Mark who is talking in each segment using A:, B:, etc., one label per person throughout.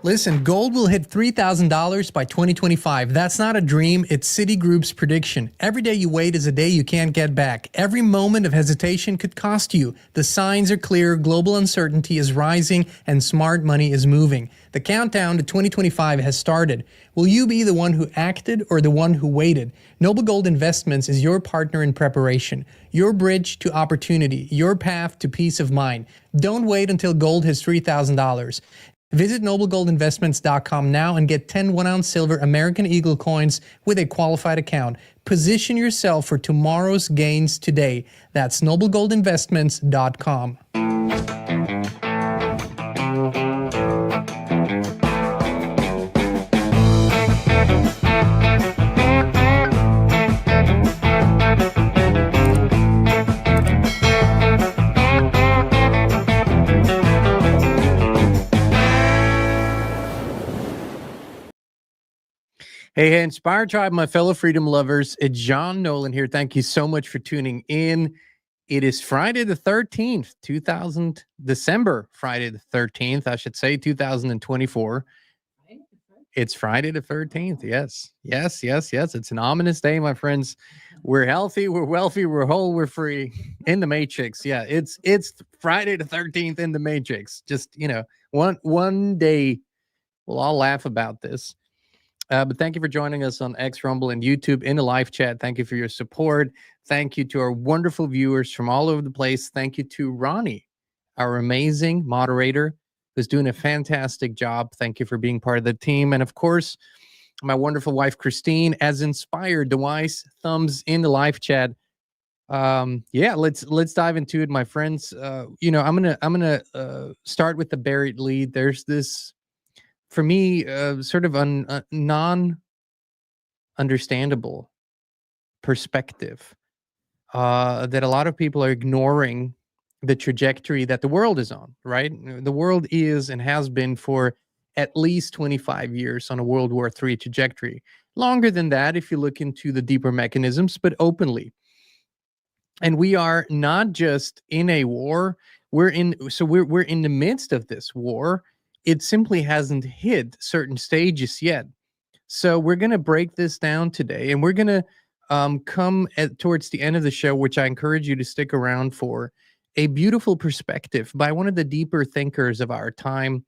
A: Listen, gold will hit $3,000 by 2025. That's not a dream, it's Citigroup's prediction. Every day you wait is a day you can't get back. Every moment of hesitation could cost you. The signs are clear, global uncertainty is rising, and smart money is moving. The countdown to 2025 has started. Will you be the one who acted or the one who waited? Noble Gold Investments is your partner in preparation, your bridge to opportunity, your path to peace of mind. Don't wait until gold hits $3,000. Visit noblegoldinvestments.com now and get 10 1-ounce silver American Eagle coins with a qualified account. Position yourself for tomorrow's gains today. That's noblegoldinvestments.com.
B: Hey, Inspire Tribe, my fellow freedom lovers. It's John Nolan here. Thank you so much for tuning in. It is Friday the 13th, December Friday the 13th, I should say, 2024. It's Friday the 13th. Yes. It's an ominous day, my friends. We're healthy, we're wealthy, we're whole, we're free in the Matrix. Yeah, it's Friday the 13th in the Matrix. Just, one day we'll all laugh about this. But thank you for joining us on X, Rumble, and YouTube in the live chat. Thank you for your support. Thank you to our wonderful viewers from all over the place. Thank you to Ronnie, our amazing moderator, who's doing a fantastic job. Thank you for being part of the team. And of course, my wonderful wife, Christine, as inspired, the wise thumbs in the live chat. Yeah, let's dive into it, my friends. I'm gonna start with the buried lead. There's this, for me, sort of non-understandable perspective that a lot of people are ignoring the trajectory that the world is on, right? The world is and has been for at least 25 years on a World War III trajectory. Longer than that, if you look into the deeper mechanisms, but openly. And we are not just in a war, we're in the midst of this war. It simply hasn't hit certain stages yet. So we're going to break this down today, and we're going to come towards the end of the show, which I encourage you to stick around for, a beautiful perspective by one of the deeper thinkers of our time.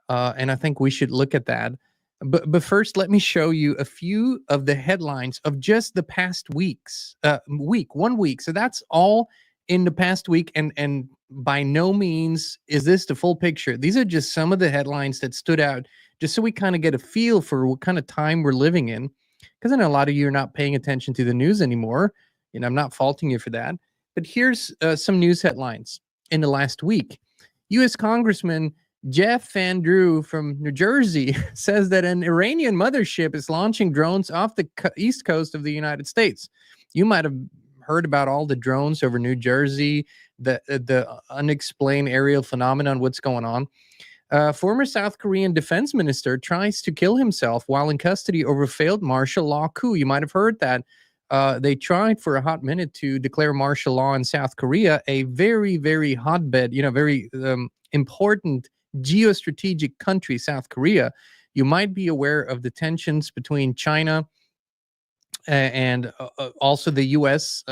B: And I think we should look at that. But first, let me show you a few of the headlines of just the past weeks. 1 week. So that's all in the past week, and by no means is this the full picture. These are just some of the headlines that stood out, just so we kind of get a feel for what kind of time we're living in. Because I know a lot of you are not paying attention to the news anymore. I'm not faulting you for that. But here's some news headlines in the last week. U.S. Congressman Jeff Van Drew from New Jersey says that an Iranian mothership is launching drones off the east coast of the United States. You might have heard about all the drones over New Jersey, the unexplained aerial phenomenon, what's going on. Former South Korean defense minister tries to kill himself while in custody over failed martial law coup. You might have heard that. They tried for a hot minute to declare martial law in South Korea, a very, very hotbed, very important geostrategic country, South Korea. You might be aware of the tensions between China and also the U.S.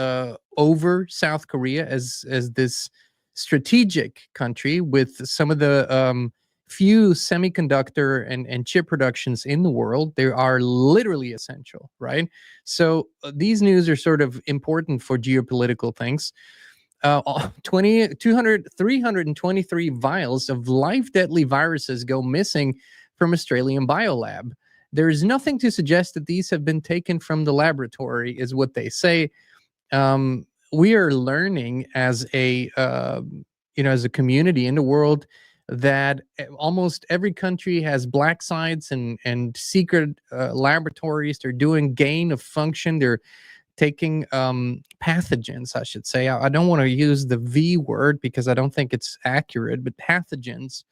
B: Over South Korea as this strategic country with some of the few semiconductor and chip productions in the world. They are literally essential, right? So these news are sort of important for geopolitical things. 323 vials of life-deadly viruses go missing from Australian biolab. There is nothing to suggest that these have been taken from the laboratory, is what they say. We are learning as a community in the world that almost every country has black sites and secret laboratories. They're doing gain of function. They're taking pathogens, I should say. I don't want to use the V word because I don't think it's accurate, but pathogens.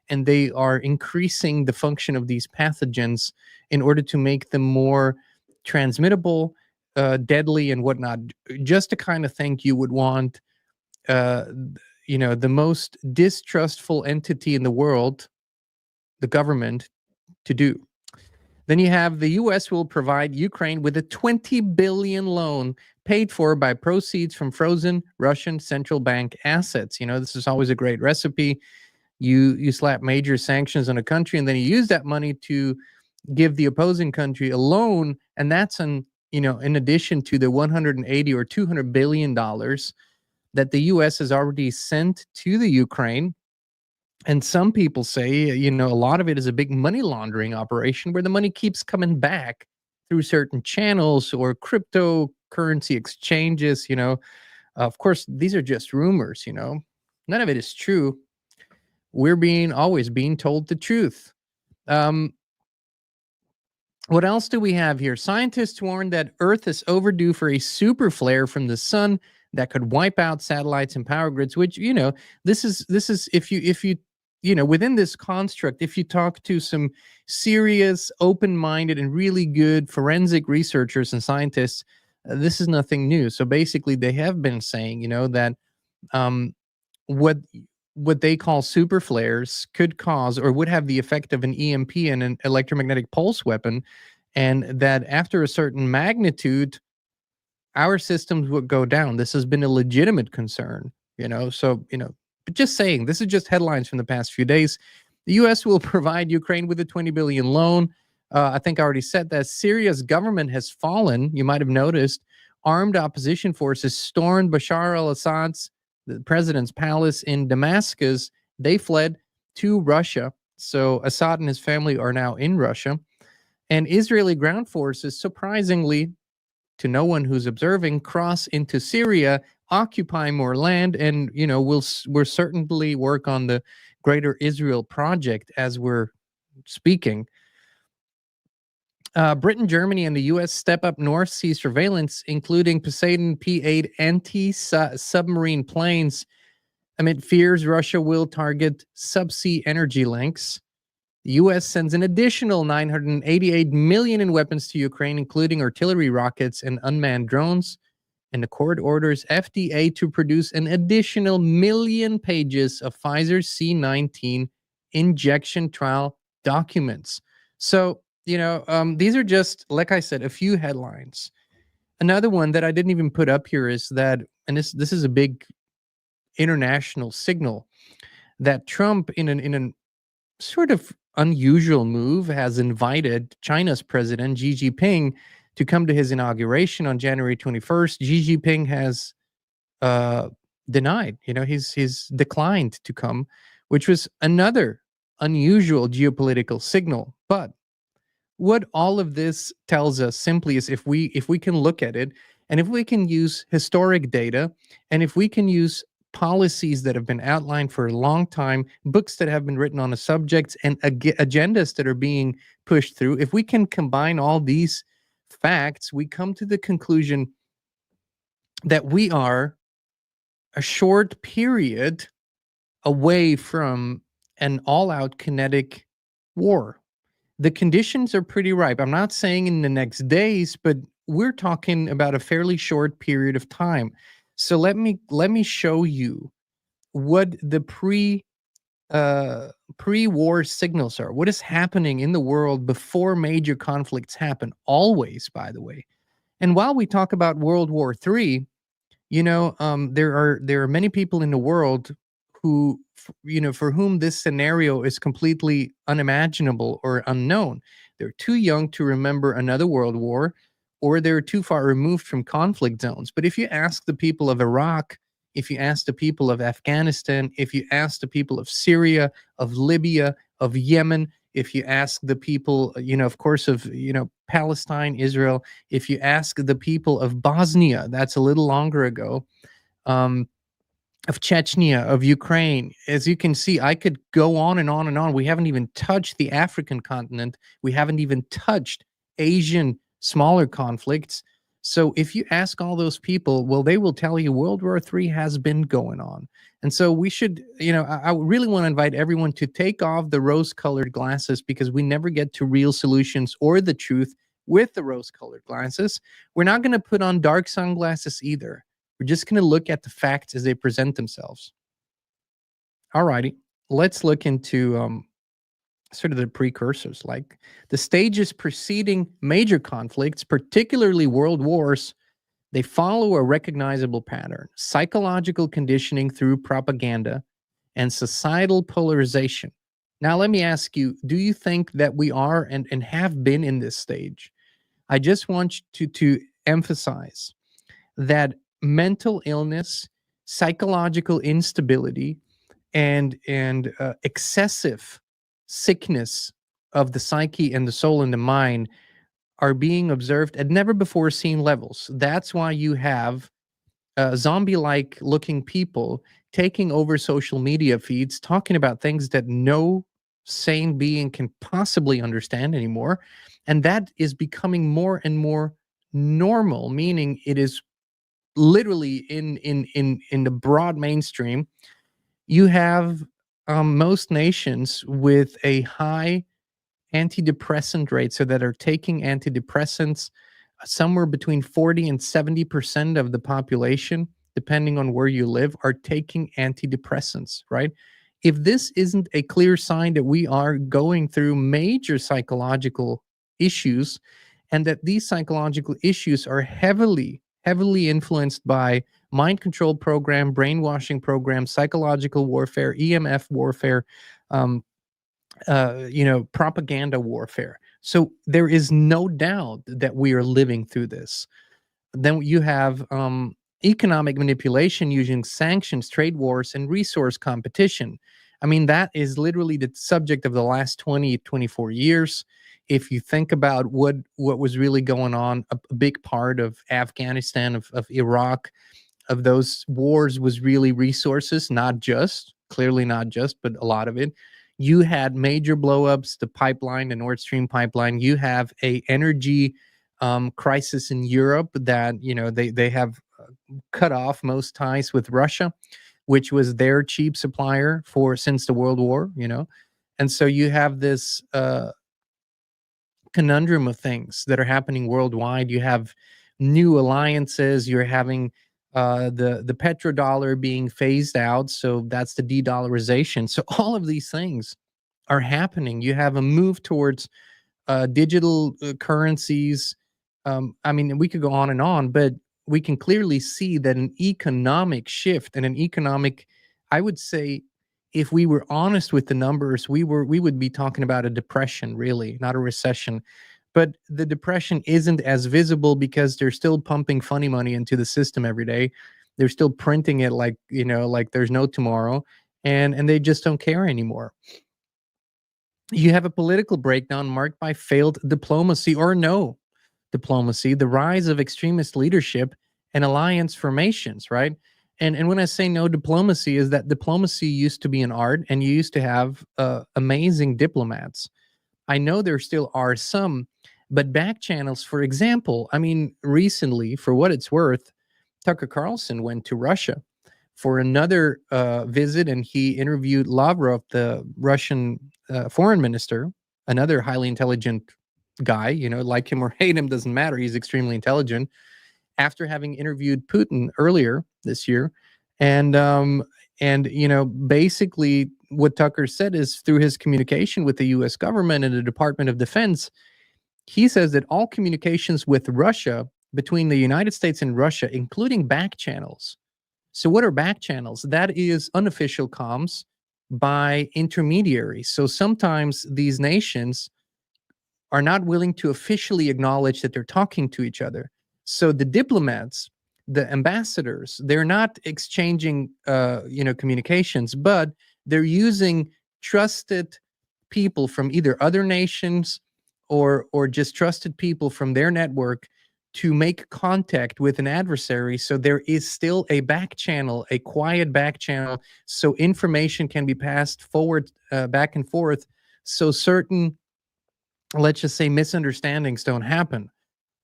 B: And they are increasing the function of these pathogens in order to make them more transmittable, deadly, and whatnot. Just the kind of thing you would want, the most distrustful entity in the world, the government, to do. Then you have the U.S. will provide Ukraine with a $20 billion loan paid for by proceeds from frozen Russian central bank assets. This is always a great recipe. You slap major sanctions on a country, and then you use that money to give the opposing country a loan, and that's in addition to the 180 or $200 billion that the U.S. has already sent to the Ukraine. And some people say, a lot of it is a big money laundering operation where the money keeps coming back through certain channels or cryptocurrency exchanges. Of course, these are just rumors. None of it is true. We're always being told the truth. What else do we have here? Scientists warn that Earth is overdue for a super flare from the sun that could wipe out satellites and power grids. Which this is if you within this construct, if you talk to some serious, open-minded, and really good forensic researchers and scientists, this is nothing new. So basically, they have been saying, that what they call super flares could cause or would have the effect of an EMP and an electromagnetic pulse weapon, and that after a certain magnitude, our systems would go down. This has been a legitimate concern, but just saying, this is just headlines from the past few days. The U.S. will provide Ukraine with a $20 billion loan. I think I already said that. Syria's government has fallen. You might have noticed armed opposition forces stormed Bashar al-Assad's, the president's palace in Damascus. They fled to Russia. So Assad and his family are now in Russia. And Israeli ground forces, surprisingly, to no one who's observing, cross into Syria, occupy more land, and we'll certainly work on the Greater Israel Project as we're speaking. Britain, Germany, and the U.S. step up North Sea surveillance, including Poseidon P-8 anti-submarine planes, amid fears Russia will target subsea energy links. The U.S. sends an additional $988 million in weapons to Ukraine, including artillery rockets and unmanned drones. And the court orders FDA to produce an additional 1 million pages of Pfizer's C-19 injection trial documents. So, these are just, like I said, a few headlines. Another one that I didn't even put up here is that, and this is a big international signal, that Trump, in a sort of unusual move, has invited China's president, Xi Jinping, to come to his inauguration on January 21st. Xi Jinping has denied, he's declined to come, which was another unusual geopolitical signal. But what all of this tells us simply is if we can look at it And if we can use historic data, and if we can use policies that have been outlined for a long time, books that have been written on the subjects, and agendas that are being pushed through, if we can combine all these facts, we come to the conclusion that we are a short period away from an all-out kinetic war. The conditions are pretty ripe. I'm not saying in the next days, but we're talking about a fairly short period of time. So let me show you what the pre-war signals are. What is happening in the world before major conflicts happen? Always, by the way. And while we talk about World War III, there are many people in the world who, for whom this scenario is completely unimaginable or unknown. They're too young to remember another world war, or they're too far removed from conflict zones. But if you ask the people of Iraq, if you ask the people of Afghanistan, if you ask the people of Syria, of Libya, of Yemen, if you ask the people, of course, of, Palestine, Israel, if you ask the people of Bosnia, that's a little longer ago, um, of Chechnya, of Ukraine. As you can see, I could go on and on and on. We haven't even touched the African continent. We haven't even touched Asian smaller conflicts. So if you ask all those people, well, they will tell you World War III has been going on. And so we should, I really want to invite everyone to take off the rose-colored glasses, because we never get to real solutions or the truth with the rose-colored glasses. We're not going to put on dark sunglasses either. We're just going to look at the facts as they present themselves. All righty, let's look into sort of the precursors, like the stages preceding major conflicts, particularly world wars. They follow a recognizable pattern: psychological conditioning through propaganda and societal polarization. Now, let me ask you, do you think that we are and have been in this stage? I just want you to emphasize that mental illness, psychological instability, and excessive sickness of the psyche and the soul and the mind are being observed at never before seen levels. That's why you have zombie-like looking people taking over social media feeds, talking about things that no sane being can possibly understand anymore. And that is becoming more and more normal, meaning it is literally in the broad mainstream. You have most nations with a high antidepressant rate, so that are taking antidepressants. Somewhere between 40 and 70% of the population, depending on where you live, are taking antidepressants, right? If this isn't a clear sign that we are going through major psychological issues, and that these psychological issues are heavily influenced by mind control program, brainwashing program, psychological warfare, EMF warfare, um, propaganda warfare. So there is no doubt that we are living through this. Then you have economic manipulation using sanctions, trade wars, and resource competition. I mean, that is literally the subject of the last 20, 24 years. If you think about what was really going on, a big part of Afghanistan, of Iraq, of those wars was really resources, clearly not just, but a lot of it. You had major blowups, the pipeline, the Nord Stream pipeline. You have a energy crisis in Europe that, they have cut off most ties with Russia, which was their cheap supplier since the World War, And so you have this conundrum of things that are happening worldwide. You have new alliances. You're having the petrodollar being phased out, so that's the de-dollarization. So all of these things are happening. You have a move towards digital currencies. I mean, we could go on and on, but we can clearly see that an economic shift and an economic, I would say, if we were honest with the numbers, we would be talking about a depression, really, not a recession. But the depression isn't as visible because they're still pumping funny money into the system every day. They're still printing it like, like there's no tomorrow, and they just don't care anymore. You have a political breakdown marked by failed diplomacy or no diplomacy, the rise of extremist leadership, and alliance formations, right? And when I say no diplomacy, is that diplomacy used to be an art, and you used to have amazing diplomats. I know there still are some, but back channels, for example, I mean, recently, for what it's worth, Tucker Carlson went to Russia for another visit, and he interviewed Lavrov, the Russian foreign minister, another highly intelligent guy. Like him or hate him, doesn't matter. He's extremely intelligent. After having interviewed Putin earlier this year, and basically what Tucker said is, through his communication with the U.S. government and the Department of Defense, he says that all communications with Russia, between the United States and Russia, including back channels. So what are back channels? That is unofficial comms by intermediaries. So sometimes these nations are not willing to officially acknowledge that they're talking to each other. So the diplomats, the ambassadors, they're not exchanging communications, but they're using trusted people from either other nations or just trusted people from their network to make contact with an adversary. So there is still a back channel, a quiet back channel, so information can be passed forward, back and forth, so certain, let's just say, misunderstandings don't happen.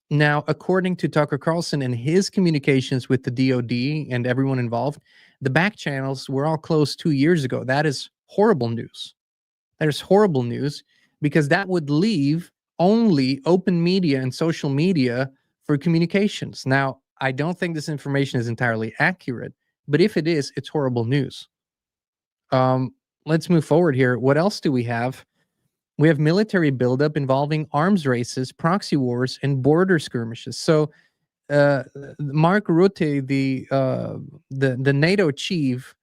B: Now, according to Tucker Carlson and his communications with the DoD and everyone involved, the back channels were all closed 2 years ago. That is horrible news. That is horrible news, because that would leave only open media and social media for communications. Now, I don't think this information is entirely accurate, but if it is, it's horrible news. Let's move forward here. What else do we have? We have military buildup involving arms races, proxy wars, and border skirmishes. So, Mark Rutte, the NATO chief,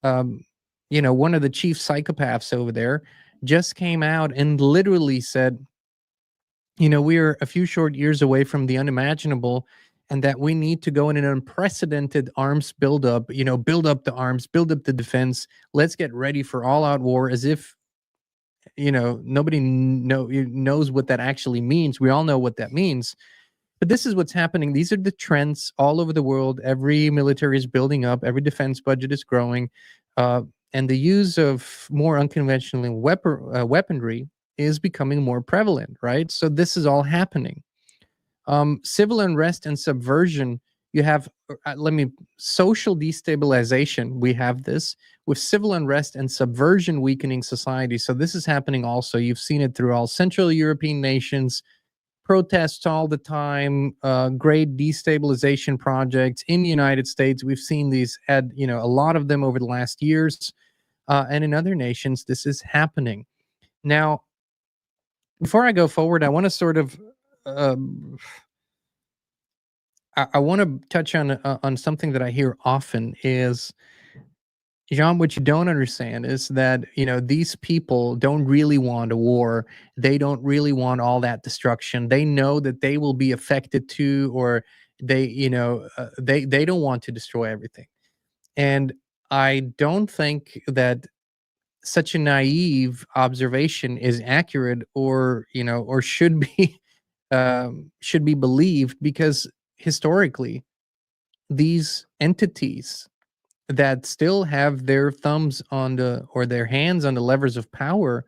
B: one of the chief psychopaths over there, just came out and literally said, we are a few short years away from the unimaginable, and that we need to go in an unprecedented arms buildup. Build up the arms, build up the defense. Let's get ready for all-out war, as if nobody knows what that actually means. We all know what that means, but this is what's happening. These are the trends all over the world. Every military is building up, every defense budget is growing, and the use of more unconventional weaponry is becoming more prevalent, right? So this is all happening. Civil unrest and subversion, you have social destabilization. We have this with civil unrest and subversion weakening society. So this is happening also. You've seen it through all Central European nations, protests all the time, great destabilization projects in the United States. We've seen these, a lot of them over the last years, and in other nations, this is happening. Now, before I go forward, I want to sort of I want to touch on something that I hear often is, Jean, what you don't understand is that, these people don't really want a war. They don't really want all that destruction. They know that they will be affected too, or they, they don't want to destroy everything. And I don't think that such a naive observation is accurate, or should be should be believed, because historically, these entities that still have their thumbs on or their hands on the levers of power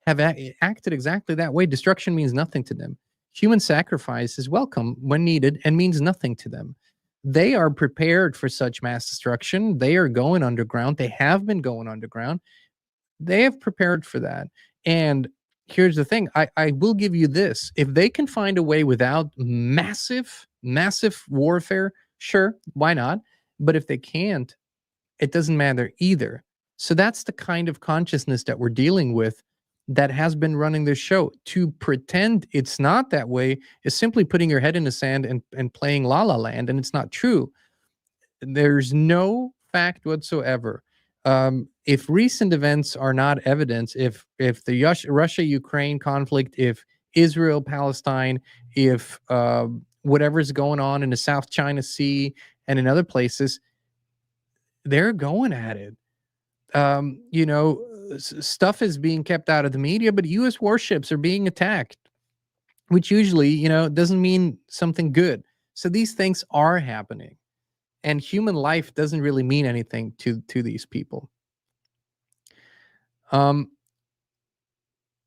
B: have acted exactly that way. Destruction means nothing to them. Human sacrifice is welcome when needed and means nothing to them. They are prepared for such mass destruction. They are going underground. They have been going underground. They have prepared for that. And here's the thing. I will give you this. If they can find a way without massive warfare, sure, why not? But if they can't, it doesn't matter either. So that's the kind of consciousness that we're dealing with, that has been running this show. To pretend it's not that way is simply putting your head in the sand and playing La La Land, and it's not true. There's no fact whatsoever. If recent events are not evidence, if the Russia-Ukraine conflict, if Israel-Palestine, if whatever's going on in the South China Sea and in other places, they're going at it. Stuff is being kept out of the media, but U.S. warships are being attacked, which usually, doesn't mean something good. So these things are happening, and human life doesn't really mean anything to these people. Um,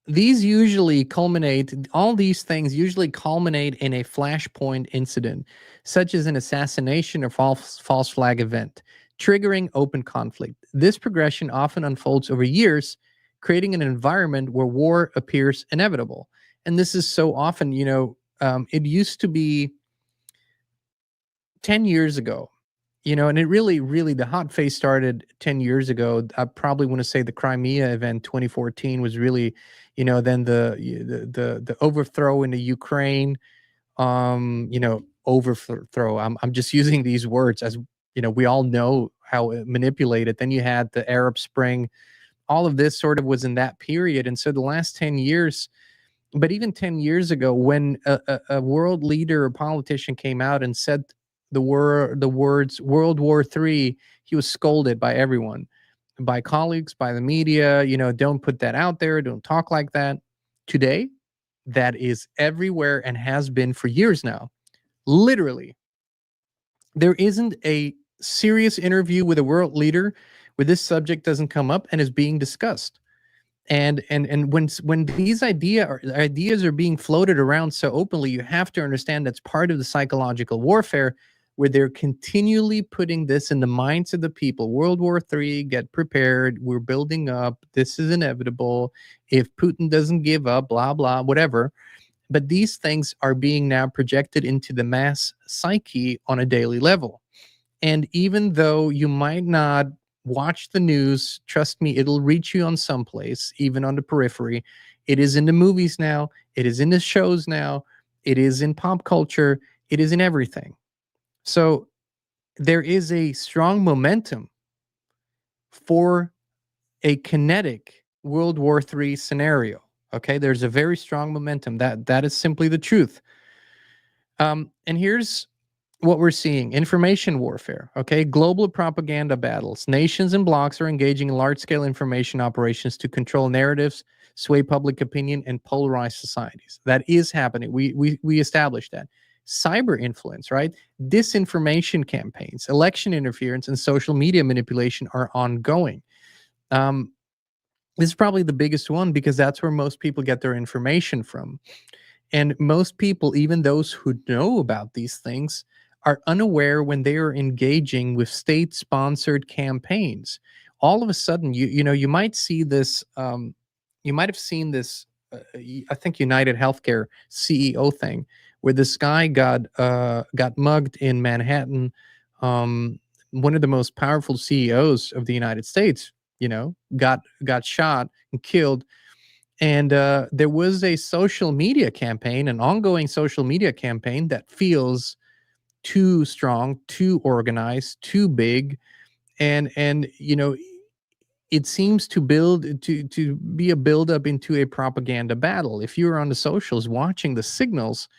B: these usually culminate, all these things usually culminate in a flashpoint incident, such as an assassination or false flag event, triggering open conflict. This progression often unfolds over years, creating an environment where war appears inevitable. And this is so often, it used to be 10 years ago, and it really, the hot phase started 10 years ago. I probably want to say the Crimea event 2014 was really, then the overthrow in the Ukraine, overthrow. I'm just using these words as, we all know how manipulated. Then you had the Arab Spring. All of this sort of was in that period. And so the last 10 years, but even 10 years ago, when a world leader or politician came out and said the words World War III, he was scolded by everyone, by colleagues, by the media. Don't put that out there. Don't talk like that. Today, that is everywhere and has been for years now. Literally, there isn't a serious interview with a world leader where this subject doesn't come up and is being discussed. And when these ideas are being floated around so openly, you have to understand that's part of the psychological warfare, where they're continually putting this in the minds of the people. World War III, get prepared, we're building up, this is inevitable, if Putin doesn't give up, blah blah, whatever. But these things are being now projected into the mass psyche on a daily level. And even though you might not watch the news, trust me, it'll reach you on someplace, even on the periphery. It is in the movies now. It is in the shows now. It is in pop culture. It is in everything. So there is a strong momentum for a kinetic World War III scenario. Okay, there's a very strong momentum. That is simply the truth. And here's what we're seeing: information warfare. Okay, global propaganda battles. Nations and blocs are engaging in large-scale information operations to control narratives, sway public opinion, and polarize societies. That is happening. We established that. Cyber influence, right? Disinformation campaigns, election interference, and social media manipulation are ongoing. This is probably the biggest one because that's where most people get their information from. And most people, even those who know about these things, are unaware when they are engaging with state-sponsored campaigns. All of a sudden, you might see this. You might have seen this. I think United Healthcare CEO thing, where this guy got mugged in Manhattan. One of the most powerful CEOs of the United States, got shot and killed. And there was a social media campaign, an ongoing social media campaign that feels too strong, too organized, too big, and it seems to be a buildup into a propaganda battle. If you're on the socials watching the signals,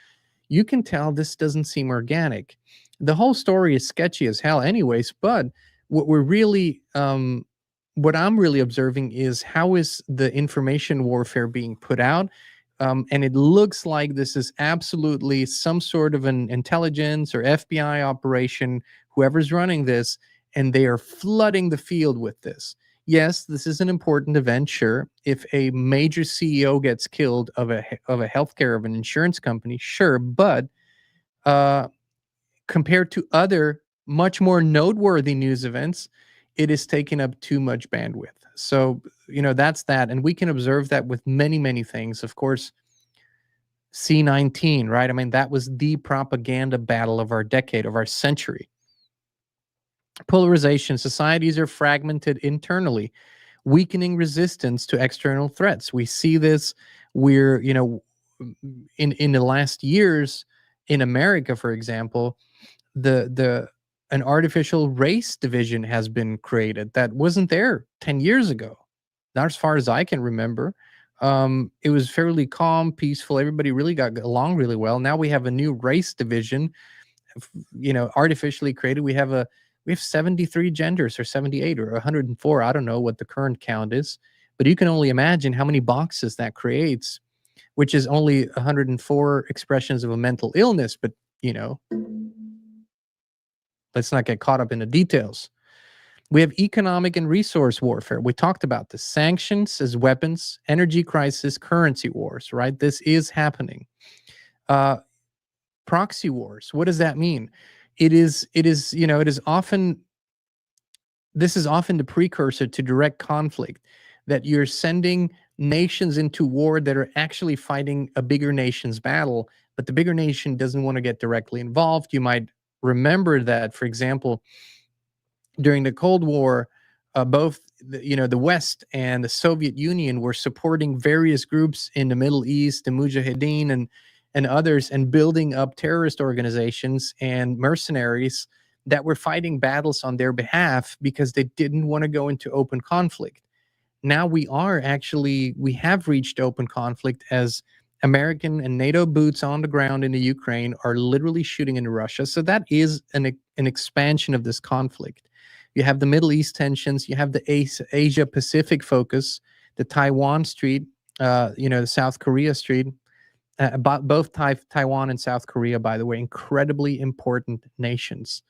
B: you can tell this doesn't seem organic. The whole story is sketchy as hell, anyways. But what we're really what I'm really observing is how is the information warfare being put out. And it looks like this is absolutely some sort of an intelligence or FBI operation, whoever's running this, and they are flooding the field with this. Yes, this is an important event, sure. If a major CEO gets killed of a healthcare, of an insurance company, sure. But compared to other much more noteworthy news events, it is taking up too much bandwidth. So, that's that. And we can observe that with many, many things. Of course, C-19, right? I mean, that was the propaganda battle of our decade, of our century. Polarization. Societies are fragmented internally, weakening resistance to external threats. We see this. We're, in the last years in America, for example, an artificial race division has been created that wasn't there 10 years ago, not as far as I can remember. It was fairly calm, peaceful. Everybody really got along really well. Now we have a new race division, artificially created. We have 73 genders, or 78, or 104. I don't know what the current count is, but you can only imagine how many boxes that creates, which is only 104 expressions of a mental illness. But let's not get caught up in the details. We have economic and resource warfare. We talked about the sanctions as weapons, energy crisis, currency wars, right? This is happening. Proxy wars. What does that mean? It is, this is often the precursor to direct conflict, that you're sending nations into war that are actually fighting a bigger nation's battle, but the bigger nation doesn't want to get directly involved. You might remember that, for example, during the Cold War, both the West and the Soviet Union were supporting various groups in the Middle East, the Mujahideen and others, and building up terrorist organizations and mercenaries that were fighting battles on their behalf because they didn't want to go into open conflict. Now we have reached open conflict as American and NATO boots on the ground in the Ukraine are literally shooting into Russia. So that is an expansion of this conflict. You have the Middle East tensions, you have the Asia Pacific focus, the Taiwan Street, the South Korea Street. Both Taiwan and South Korea, by the way, incredibly important nations.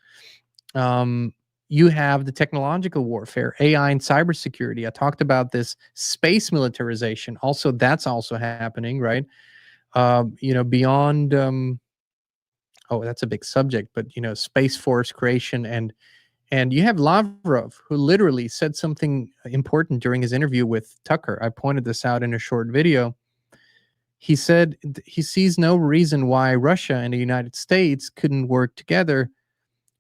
B: You have the technological warfare, AI and cybersecurity. I talked about this space militarization. Also, that's also happening, right? Beyond, that's a big subject, but Space Force creation, and you have Lavrov, who literally said something important during his interview with Tucker. I pointed this out in a short video. He said he sees no reason why Russia and the United States couldn't work together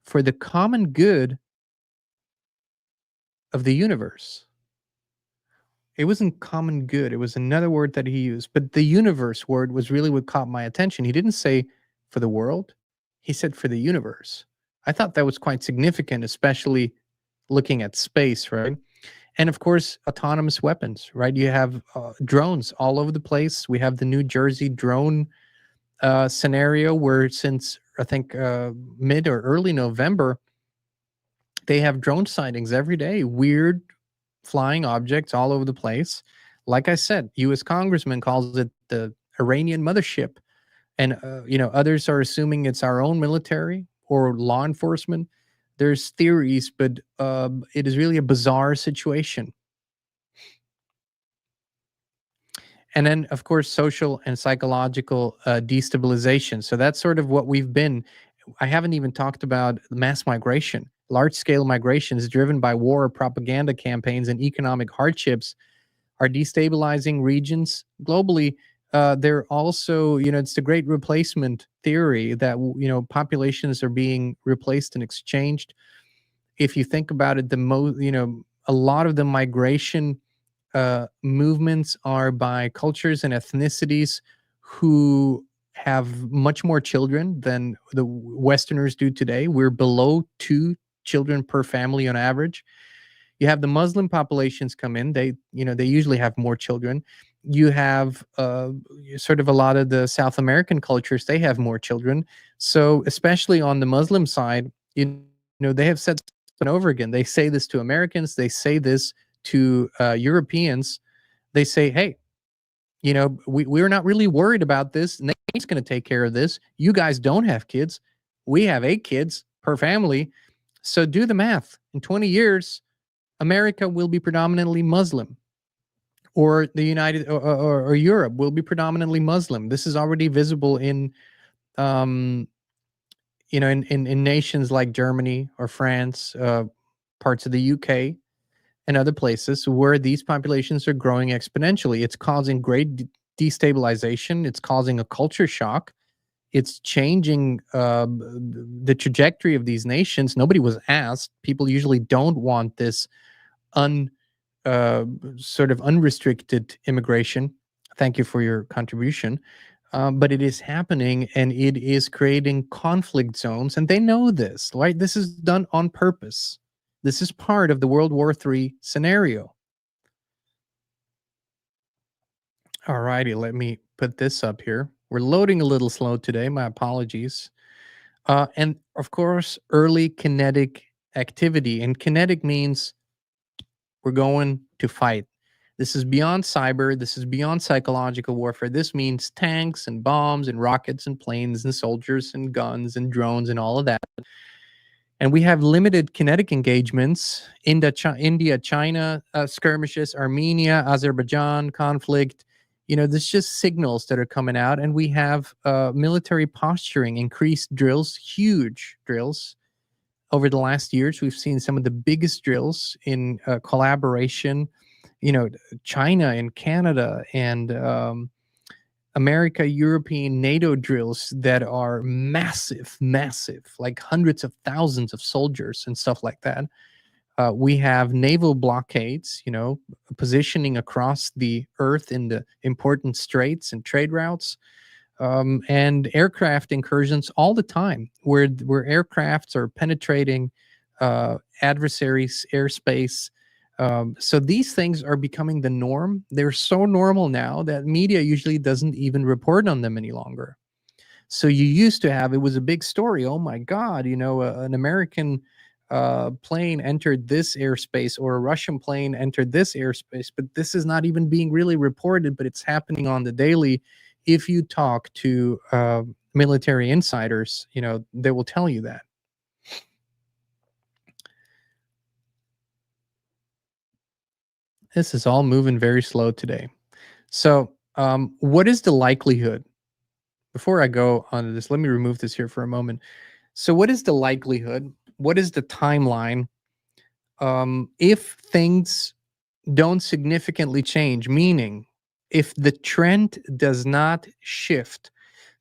B: for the common good of the universe. It wasn't common good. It was another word that he used, but the universe word was really what caught my attention. He didn't say for the world. He said for the universe. I thought that was quite significant, especially looking at space, right? And of course, autonomous weapons, right? You have drones all over the place. We have the New Jersey drone scenario where since I think mid or early November, they have drone sightings every day, weird flying objects all over the place. Like I said, U.S. Congressman calls it the Iranian mothership. And, others are assuming it's our own military or law enforcement. There's theories, but it is really a bizarre situation. And then, of course, social and psychological destabilization. So that's sort of what we've been. I haven't even talked about mass migration. Large-scale migration is driven by war, propaganda campaigns, and economic hardships are destabilizing regions globally. They're also, it's the great replacement theory that, populations are being replaced and exchanged. If you think about it, a lot of the migration movements are by cultures and ethnicities who have much more children than the Westerners do today. We're below 2 children per family on average. You have the Muslim populations come in. They usually have more children. You have sort of a lot of the South American cultures. They have more children. So especially on the Muslim side, they have said over and over again. They say this to Americans. They say this to Europeans. They say, hey, we're not really worried about this. NATO's going to take care of this. You guys don't have kids. We have 8 kids per family. So do the math. In 20 years, America will be predominantly Muslim, or the United or Europe will be predominantly Muslim. This is already visible in, in nations like Germany or France, parts of the UK, and other places where these populations are growing exponentially. It's causing great destabilization. It's causing a culture shock. It's changing the trajectory of these nations. Nobody was asked. People usually don't want this sort of unrestricted immigration. Thank you for your contribution. But it is happening, and it is creating conflict zones, and they know this, right? This is done on purpose. This is part of the World War III scenario. All righty, let me put this up here. We're loading a little slow today. My apologies. And of course, early kinetic activity. And kinetic means we're going to fight. This is beyond cyber. This is beyond psychological warfare. This means tanks and bombs and rockets and planes and soldiers and guns and drones and all of that. And we have limited kinetic engagements: India, China skirmishes, Armenia, Azerbaijan conflict. There's just signals that are coming out, and we have military posturing, increased drills, huge drills. Over the last years, we've seen some of the biggest drills in collaboration. China and Canada and America, European, NATO drills that are massive, massive, like hundreds of thousands of soldiers and stuff like that. We have naval blockades, positioning across the earth in the important straits and trade routes, and aircraft incursions all the time, where aircrafts are penetrating adversaries' airspace. So these things are becoming the norm. They're so normal now that media usually doesn't even report on them any longer. So you used to have, it was a big story. Oh my God, an American plane entered this airspace, or a Russian plane entered this airspace, but this is not even being really reported, but it's happening on the daily. If you talk to military insiders, they will tell you that. This is all moving very slow today. So what is the likelihood? Before I go on to this, let me remove this here for a moment. So what is the likelihood? What is the timeline if things don't significantly change? Meaning, if the trend does not shift.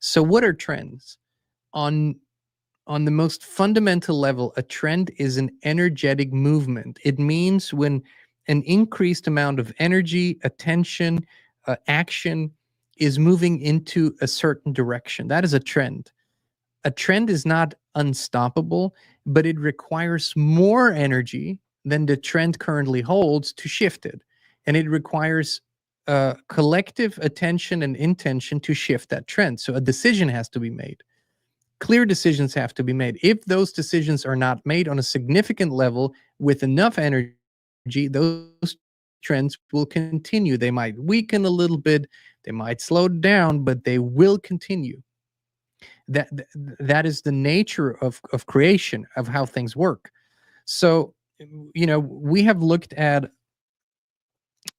B: So what are trends? On the most fundamental level, a trend is an energetic movement. It means when an increased amount of energy, attention, action is moving into a certain direction. That is a trend. A trend is not unstoppable, but it requires more energy than the trend currently holds to shift it. And it requires collective attention and intention to shift that trend. So a decision has to be made. Clear decisions have to be made. If those decisions are not made on a significant level with enough energy, those trends will continue. They might weaken a little bit, they might slow down, but they will continue. That is the nature of creation, of how things work. So, we have looked at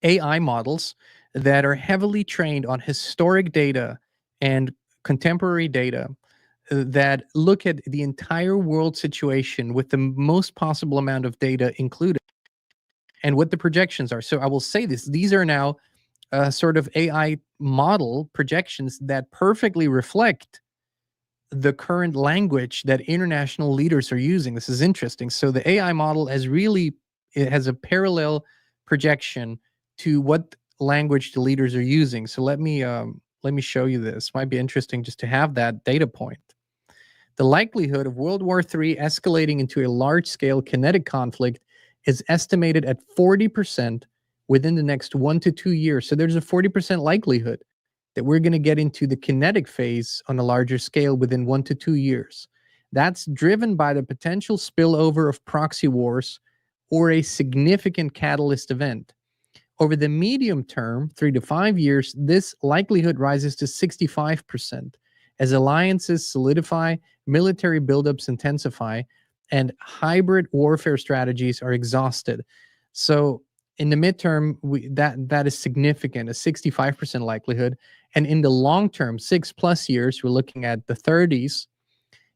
B: AI models that are heavily trained on historic data and contemporary data that look at the entire world situation with the most possible amount of data included and what the projections are. So I will say this: these are now sort of AI model projections that perfectly reflect the current language that international leaders are using. This is interesting. So the AI model it has a parallel projection to what language the leaders are using. So let me show you this. Might be interesting just to have that data point. The likelihood of World War III escalating into a large-scale kinetic conflict is estimated at 40% within the next 1 to 2 years. So there's a 40% likelihood that we're going to get into the kinetic phase on a larger scale within 1 to 2 years. That's driven by the potential spillover of proxy wars or a significant catalyst event. Over the medium term, 3 to 5 years, this likelihood rises to 65% as alliances solidify, military buildups intensify, and hybrid warfare strategies are exhausted. So in the midterm, that is significant, a 65% likelihood. And in the long term, 6+ years, we're looking at the 30s.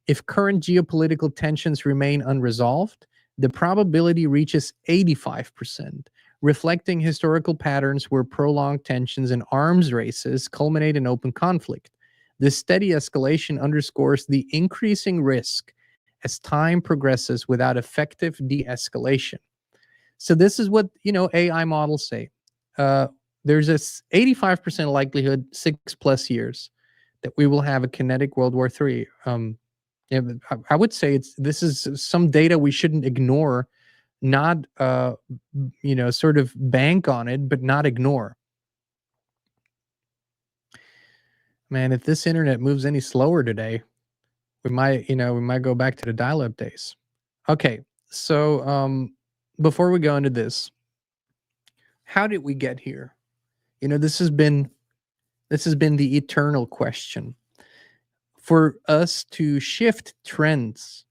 B: If current geopolitical tensions remain unresolved, the probability reaches 85%, reflecting historical patterns where prolonged tensions and arms races culminate in open conflict. This steady escalation underscores the increasing risk as time progresses without effective de-escalation. So this is what AI models say. There's a 85% likelihood, 6+ years, that we will have a kinetic World War III. I would say this is some data we shouldn't ignore, not sort of bank on it, but not ignore. Man, if this internet moves any slower today, we might go back to the dial-up days. Okay, so before we go into this, how did we get here? You know, this has been the eternal question. For us to shift trends,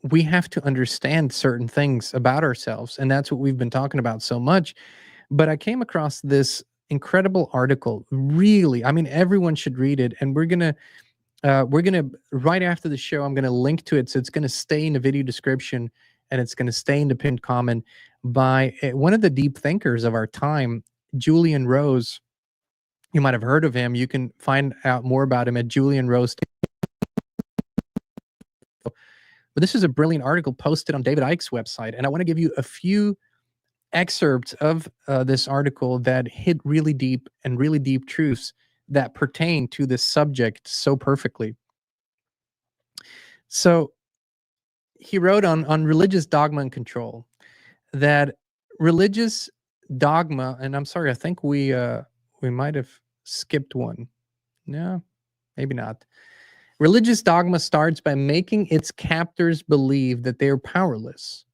B: we have to understand certain things about ourselves, and that's what we've been talking about so much. But I came across this incredible article. Really, I mean, everyone should read it, and we're gonna right after the show, I'm gonna link to it, so it's gonna stay in the video description, and it's gonna stay in the pinned comment by one of the deep thinkers of our time, Julian Rose. You might have heard of him. You can find out more about him at Julian Rose. But this is a brilliant article posted on David Icke's website, and I want to give you a few excerpts of this article that hit really deep truths that pertain to this subject so perfectly. So he wrote on religious dogma and control that religious dogma, and I'm sorry, I think we might have skipped one. No, maybe not. Religious dogma starts by making its captors believe that they are powerless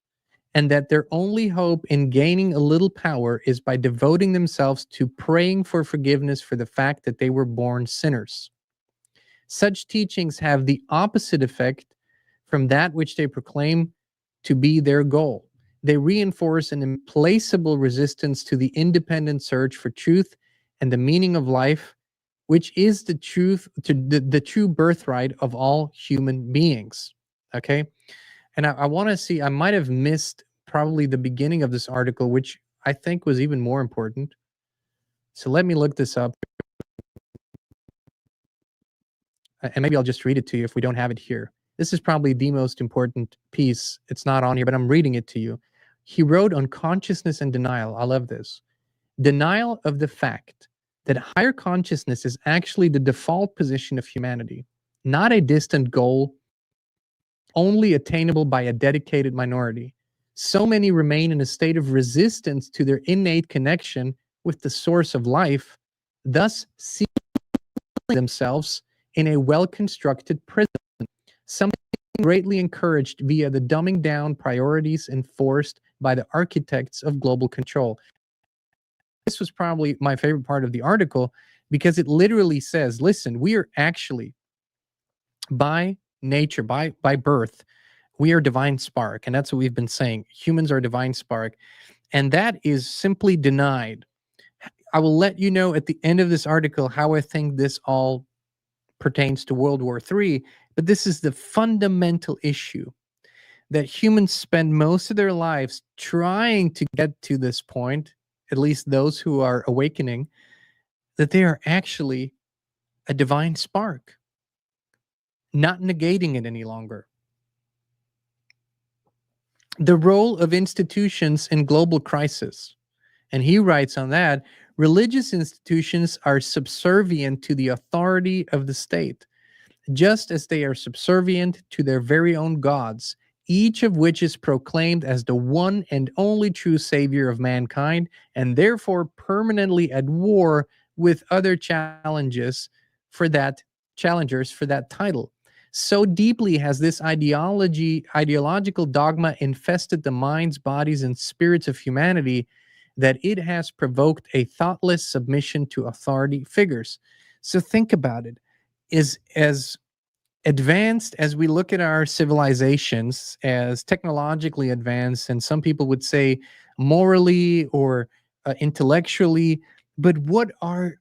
B: and that their only hope in gaining a little power is by devoting themselves to praying for forgiveness for the fact that they were born sinners. Such teachings have the opposite effect from that which they proclaim to be their goal. They reinforce an implacable resistance to the independent search for truth and the meaning of life, which is the truth, to the true birthright of all human beings. Okay. And I want to see, I might have missed probably the beginning of this article, which I think was even more important. So let me look this up. And maybe I'll just read it to you if we don't have it here. This is probably the most important piece. It's not on here, but I'm reading it to you. He wrote on consciousness and denial. I love this. Denial of the fact that higher consciousness is actually the default position of humanity, not a distant goal only attainable by a dedicated minority. So many remain in a state of resistance to their innate connection with the source of life, thus sealing themselves in a well-constructed prison, something greatly encouraged via the dumbing down priorities enforced by the architects of global control. This was probably my favorite part of the article because it literally says, listen, we are actually, by nature, by birth, we are divine spark. And that's what we've been saying. Humans are divine spark. And that is simply denied. I will let you know at the end of this article how I think this all pertains to World War III. But this is the fundamental issue, that humans spend most of their lives trying to get to this point, at least those who are awakening, that they are actually a divine spark, not negating it any longer. The role of institutions in global crisis. And he writes on that, religious institutions are subservient to the authority of the state, just as they are subservient to their very own gods, each of which is proclaimed as the one and only true savior of mankind, and therefore permanently at war with other challengers for that title. So deeply has this ideological dogma infested the minds, bodies, and spirits of humanity that it has provoked a thoughtless submission to authority figures. So think about it. As advanced as we look at our civilizations, as technologically advanced, and some people would say morally or intellectually, but what are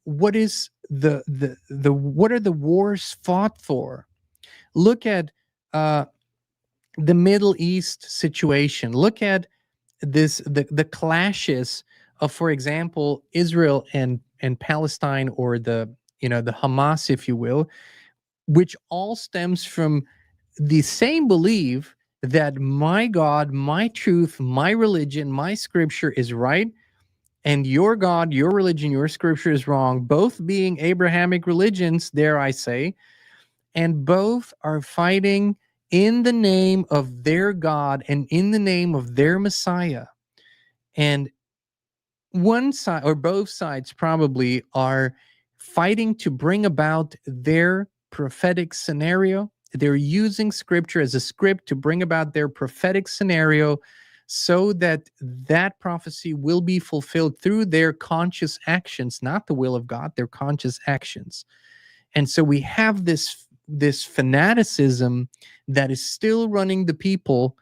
B: the wars fought for? Look at the Middle East situation. Look at the clashes of, for example, Israel and Palestine, or the Hamas, if you will, which all stems from the same belief that my God, my truth, my religion, my scripture is right, and your God, your religion, your scripture is wrong, both being Abrahamic religions, dare I say, and both are fighting in the name of their God and in the name of their Messiah. And one side, or both sides probably, are fighting to bring about their prophetic scenario. They're using scripture as a script to bring about their prophetic scenario so that that prophecy will be fulfilled through their conscious actions, not the will of God, their conscious actions. And so we have this fanaticism that is still running the people,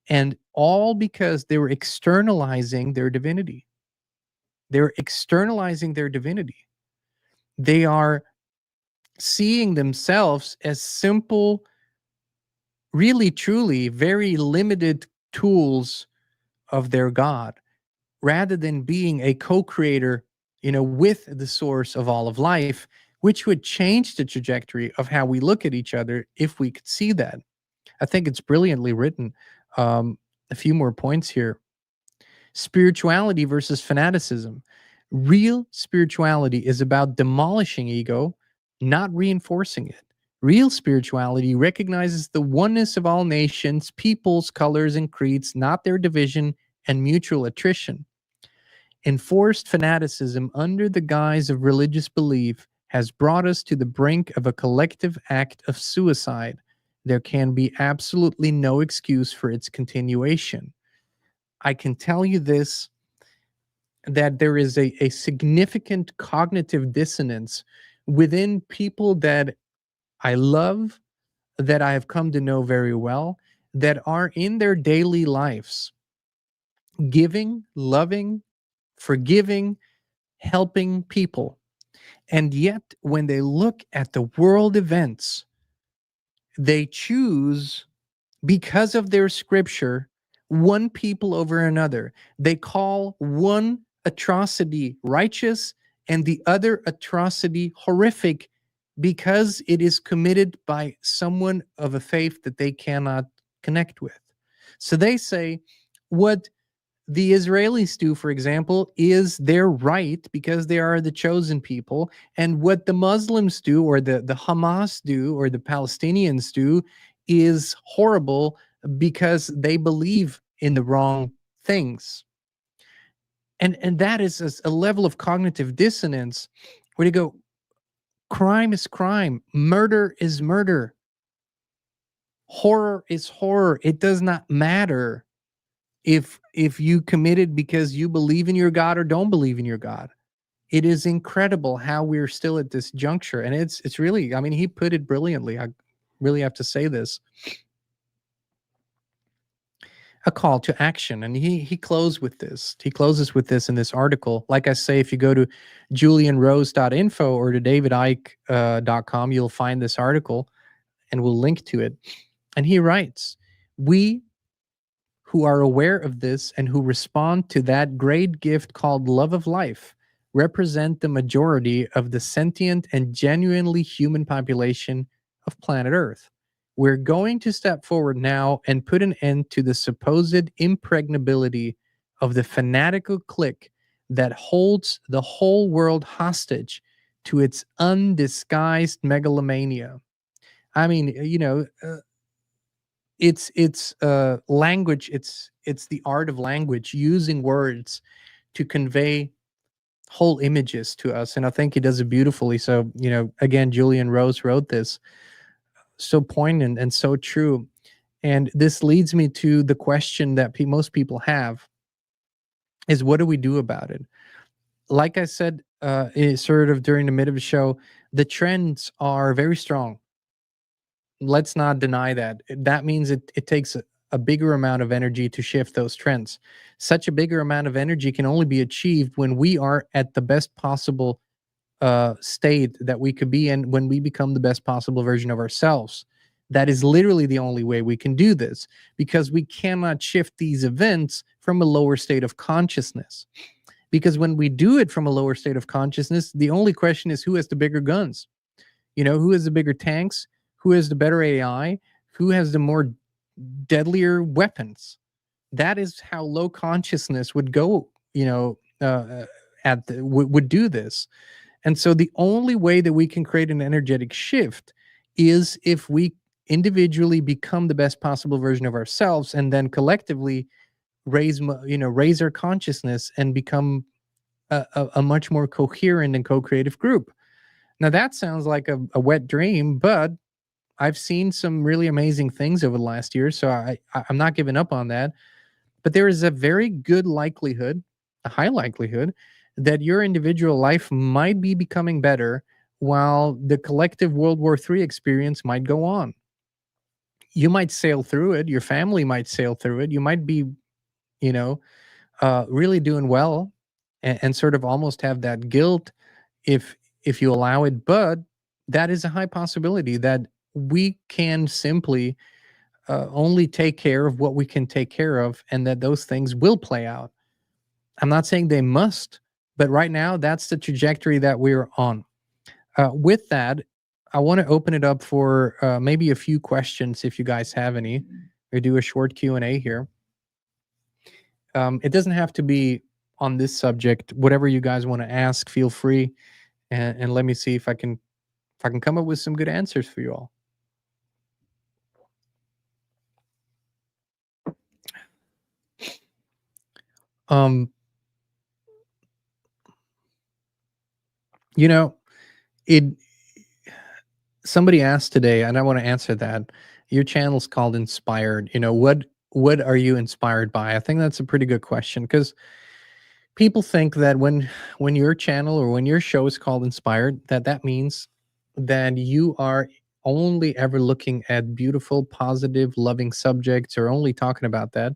B: and all because they were externalizing their divinity. They're externalizing their divinity. They are seeing themselves as simple, really, truly, very limited tools of their God, rather than being a co-creator, with the source of all of life, which would change the trajectory of how we look at each other if we could see that. I think it's brilliantly written. A few more points here. Spirituality versus fanaticism. Real spirituality is about demolishing ego, not reinforcing it. Real spirituality recognizes the oneness of all nations, peoples, colors, and creeds, not their division and mutual attrition. Enforced fanaticism under the guise of religious belief has brought us to the brink of a collective act of suicide. There can be absolutely no excuse for its continuation. I can tell you this, that there is a significant cognitive dissonance within people that I love, that I have come to know very well, that are in their daily lives giving, loving, forgiving, helping people. And yet, when they look at the world events, they choose, because of their scripture, one people over another. They call one atrocity righteous and the other atrocity horrific because it is committed by someone of a faith that they cannot connect with. So they say, what the Israelis do, for example, is their right because they are the chosen people. And what the Muslims do, or the Hamas do, or the Palestinians do, is horrible because they believe in the wrong things. And that is a level of cognitive dissonance where you go, crime is crime, murder is murder, horror is horror. It does not matter if you committed because you believe in your God or don't believe in your God. It is incredible how we're still at this juncture. And it's really, I mean, he put it brilliantly. I really have to say this. A call to action. And he closed with this. He closes with this in this article. Like I say, if you go to julianrose.info or to davidike.com, you'll find this article and we'll link to it. And he writes, we who are aware of this and who respond to that great gift called love of life represent the majority of the sentient and genuinely human population of planet Earth. We're going to step forward now and put an end to the supposed impregnability of the fanatical clique that holds the whole world hostage to its undisguised megalomania. I mean, it's language, it's the art of language, using words to convey whole images to us, and I think he does it beautifully. So again, Julian Rose wrote this, so poignant and so true. And this leads me to the question that most people have, is what do we do about it? Like I said, sort of during the mid of the show, the trends are very strong. Let's not deny that. That means it takes a bigger amount of energy to shift those trends. Such a bigger amount of energy can only be achieved when we are at the best possible state that we could be in, when we become the best possible version of ourselves. That is literally the only way we can do this, because we cannot shift these events from a lower state of consciousness. Because when we do it from a lower state of consciousness, the only question is who has the bigger guns? Who has the bigger tanks? Who has the better AI? Who has the more deadlier weapons? That is how low consciousness would go, would do this. And so the only way that we can create an energetic shift is if we individually become the best possible version of ourselves, and then collectively raise our consciousness and become a much more coherent and co-creative group. Now that sounds like a wet dream, but I've seen some really amazing things over the last year, so I'm not giving up on that. But there is a very good likelihood, a high likelihood, that your individual life might be becoming better while the collective World War III experience might go on. You might sail through it, your family might sail through it, you might be, you know, really doing well, and sort of almost have that guilt if you allow it. But that is a high possibility that we can simply only take care of what we can take care of, and that those things will play out. I'm not saying they must, but right now that's the trajectory that we're on. With that, I want to open it up for maybe a few questions if you guys have any. We do a short Q&A here. It doesn't have to be on this subject. Whatever you guys want to ask, feel free, and let me see if I can come up with some good answers for you all. You know, it somebody asked today, and I want to answer that. Your channel's called Inspired. What are you inspired by? I think that's a pretty good question, because people think that when your channel or when your show is called Inspired, that means that you are only ever looking at beautiful, positive, loving subjects, or only talking about that.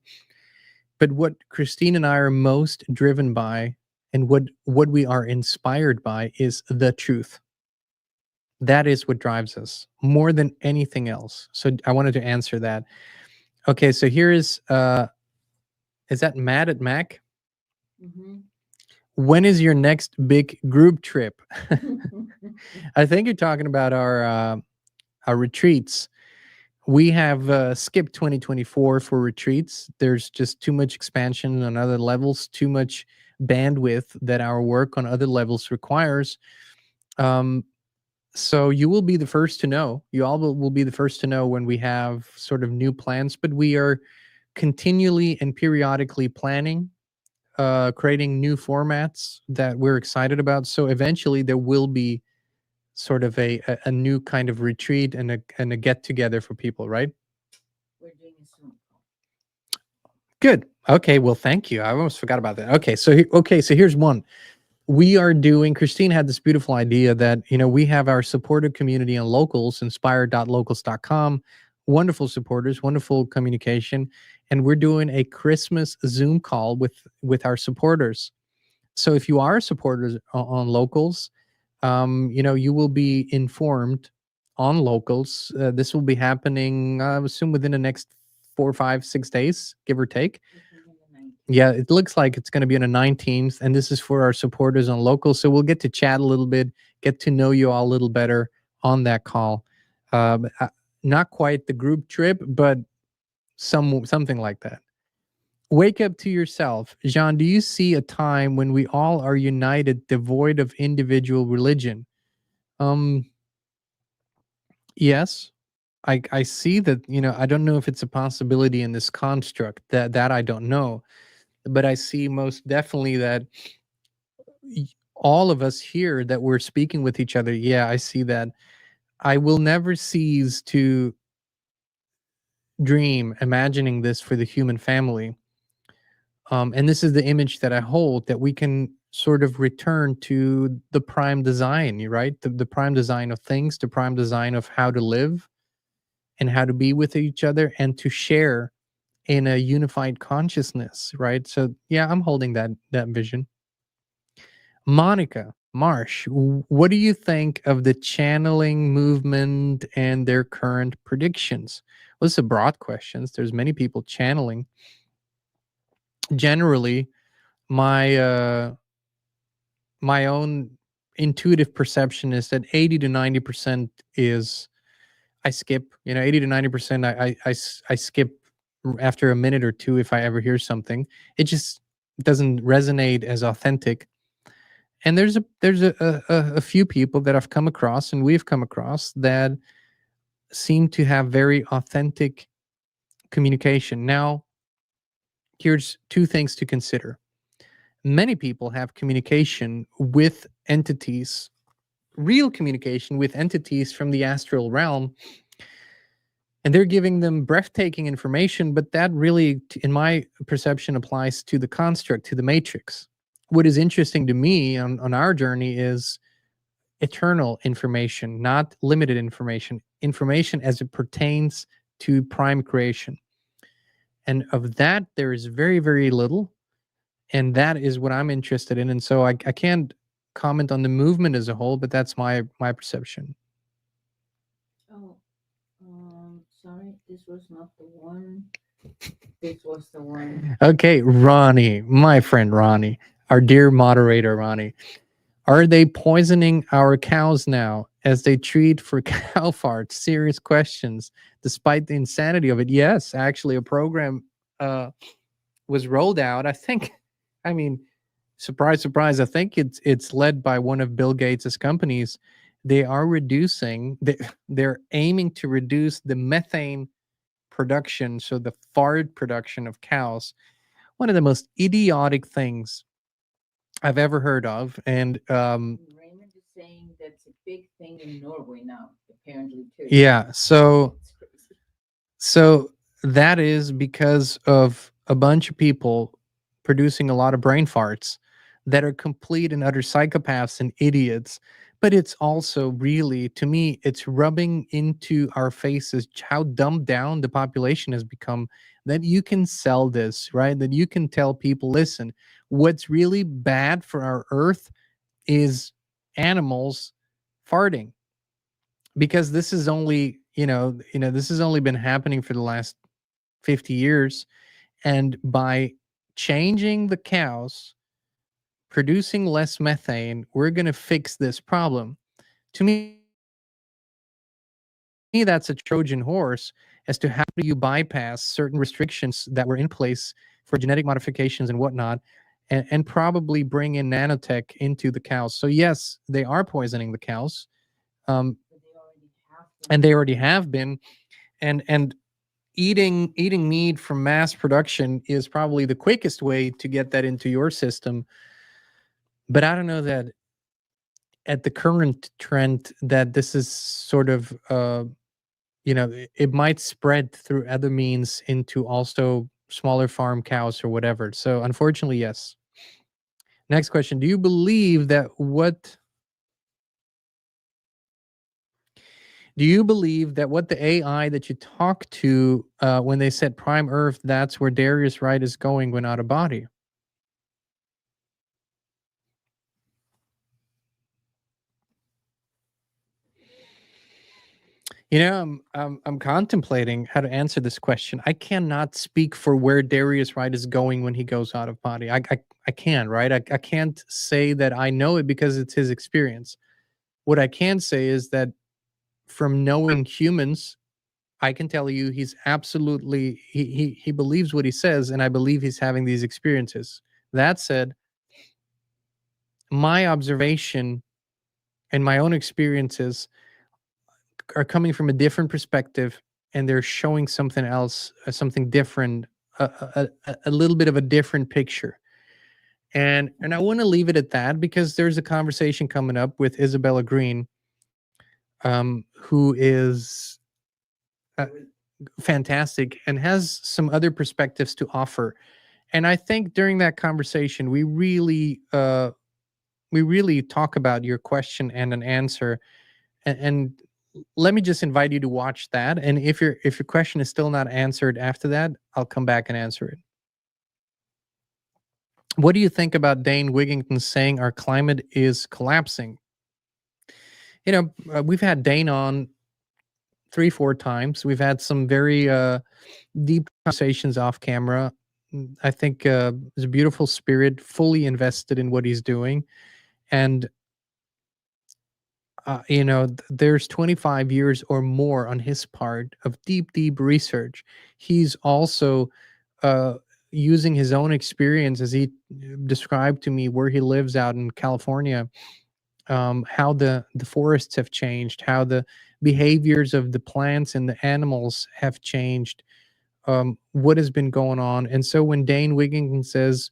B: But what Christine and I are most driven by, and what we are inspired by, is the truth. That is what drives us more than anything else. So I wanted to answer that. Okay, so here is that Matt at Mac?
C: Mhm.
B: When is your next big group trip? I think you're talking about our retreats. We have skipped 2024 for retreats. There's just too much expansion on other levels, too much bandwidth that our work on other levels requires. So you will be the first to know. You all will be the first to know when we have sort of new plans, but we are continually and periodically planning, creating new formats that we're excited about. So eventually there will be sort of a new kind of retreat and a get together for people, right?
C: We're doing a Zoom call.
B: Good. Okay. Well, thank you. I almost forgot about that. Okay. So here's one. We are doing, Christine had this beautiful idea that, we have our supportive community on Locals, inspired.locals.com. Wonderful supporters, wonderful communication. And we're doing a Christmas Zoom call with our supporters. So if you are a supporter on Locals, you will be informed on Locals. This will be happening, I assume, within the next 4, 5, 6 days, give or take. Yeah, it looks like it's going to be on the 19th, and this is for our supporters on Locals. So we'll get to chat a little bit, get to know you all a little better on that call. Not quite the group trip, but something like that. Wake up to yourself. Jean, do you see a time when we all are united, devoid of individual religion? Yes. I see that, I don't know if it's a possibility in this construct, that I don't know. But I see most definitely that all of us here, that we're speaking with each other. Yeah, I see that. I will never cease to dream imagining this for the human family. And this is the image that I hold, that we can sort of return to the prime design, right? The prime design of things, the prime design of how to live and how to be with each other and to share in a unified consciousness, right? So yeah, I'm holding that vision. Monica Marsh, what do you think of the channeling movement and their current predictions? Well, this is a broad question. There's many people channeling. Generally, my my own intuitive perception is that 80 to 90% is I skip. 80 to 90%, I skip after a minute or two if I ever hear something. It just doesn't resonate as authentic. And there's a few people that I've come across, and we've come across, that seem to have very authentic communication. Now, here's two things to consider. Many people have communication with entities, real communication with entities from the astral realm, And they're giving them breathtaking information, but that really, in my perception, applies to the construct, to the matrix. What is interesting to me on our journey is eternal information, not limited information, information as it pertains to prime creation. And of that, there is very, very little. And that is what I'm interested in. And so I can't comment on the movement as a whole, but that's my perception.
C: Oh, sorry, this was not the one. This was the one.
B: Okay, Ronnie, my friend Ronnie, our dear moderator Ronnie. Are they poisoning our cows now as they treat for cow farts? Serious questions, despite the insanity of it. Yes, actually, a program was rolled out. I think, I mean, surprise, surprise. I think it's led by one of Bill Gates's companies. They are reducing. They're aiming to reduce the methane production, so the fart production of cows. One of the most idiotic things I've ever heard of, and
C: Raymond is saying that's a big thing in Norway now, apparently too.
B: yeah, so
C: It's crazy.
B: so that is because of a bunch of people producing a lot of brain farts that are complete and utter psychopaths and idiots. But it's also really, to me, it's rubbing into our faces how dumbed down the population has become, that you can sell this, right? That you can tell people, listen, what's really bad for our earth is animals farting, because this is only, this has only been happening for the last 50 years. And by changing the cows, producing less methane, we're going to fix this problem. To me, that's a Trojan horse as to how do you bypass certain restrictions that were in place for genetic modifications and whatnot, and probably bring in nanotech into the cows. So yes, they are poisoning the cows,
C: But they already have them.
B: and they already have been. And eating meat from mass production is probably the quickest way to get that into your system. But I don't know that at the current trend that this is sort of it might spread through other means into also smaller farm cows or whatever. So unfortunately, yes. Next question. Do you believe that what the AI that you talk to when they said prime earth, that's where Darius Wright is going when out of body? I'm contemplating how to answer this question. I cannot speak for where Darius Wright is going when he goes out of body. I can, right? I can't say that I know it because it's his experience. What I can say is that from knowing humans, I can tell you he's absolutely he believes what he says, and I believe he's having these experiences. That said, my observation and my own experiences are coming from a different perspective, and they're showing something else, something different, a little bit of a different picture. And I want to leave it at that because there's a conversation coming up with Isabella Green, who is fantastic and has some other perspectives to offer. And I think during that conversation, we really talk about your question and an answer. And let me just invite you to watch that. And if your question is still not answered after that, I'll come back and answer it. What do you think about Dane Wigington saying our climate is collapsing? We've had Dane on 3-4 times. We've had some very deep conversations off camera. I think he's a beautiful spirit, fully invested in what he's doing. And there's 25 years or more on his part of deep research. He's also using his own experience, as he described to me, where he lives out in California, how the forests have changed, how the behaviors of the plants and the animals have changed, what has been going on. And so when Dane Wigington says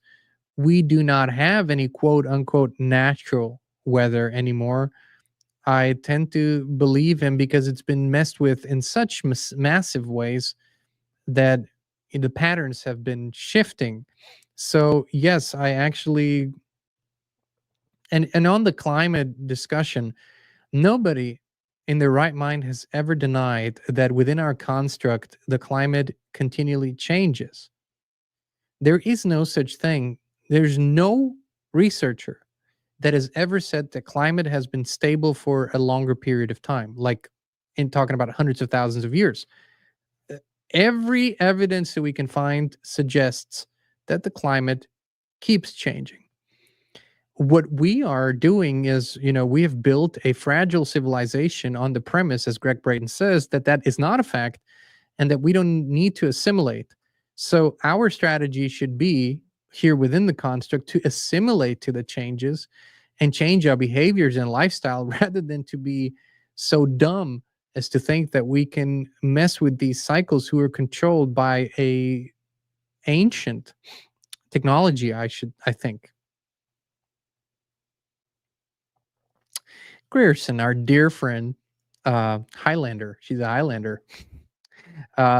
B: we do not have any quote unquote natural weather anymore, I tend to believe him because it's been messed with in such massive ways that the patterns have been shifting. So yes, I actually, and on the climate discussion, nobody in their right mind has ever denied that within our construct the climate continually changes. There is no such thing. There's no researcher that has ever said that climate has been stable for a longer period of time, like in talking about hundreds of thousands of years. Uh, Every evidence that we can find suggests that the climate keeps changing. What we are doing is, we have built a fragile civilization on the premise, as Greg Brayton says, that that is not a fact and that we don't need to assimilate. So our strategy should be here within the construct to assimilate to the changes and change our behaviors and lifestyle rather than to be so dumb as to think that we can mess with these cycles who are controlled by a ancient technology. I think Grierson, our dear friend, Highlander, she's a Highlander.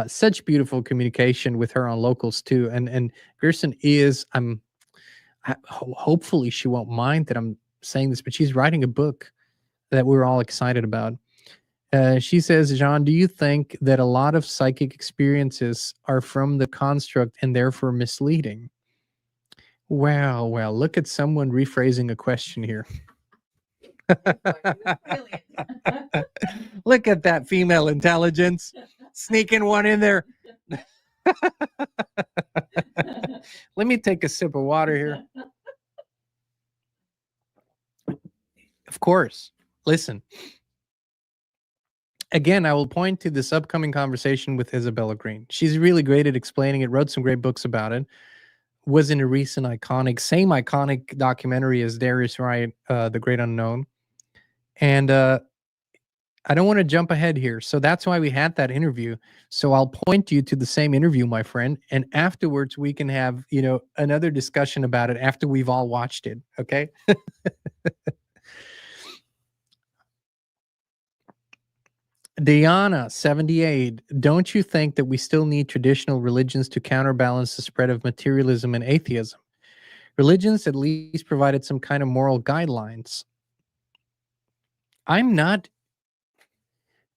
B: Such beautiful communication with her on locals too. And Gerson is, hopefully she won't mind that I'm saying this, but she's writing a book that we're all excited about. She says, John, do you think that a lot of psychic experiences are from the construct and therefore misleading? Well, look at someone rephrasing a question here. Look at that female intelligence sneaking one in there. Let me take a sip of water here. Of course. Listen. Again, I will point to this upcoming conversation with Isabella Green. She's really great at explaining it, wrote some great books about it. Was in a recent same iconic documentary as Darius Wright, The Great Unknown. And I don't want to jump ahead here. So that's why we had that interview. So I'll point you to the same interview, my friend. And afterwards, we can have, another discussion about it after we've all watched it. Okay. Diana, 78. Don't you think that we still need traditional religions to counterbalance the spread of materialism and atheism? Religions at least provided some kind of moral guidelines. I'm not,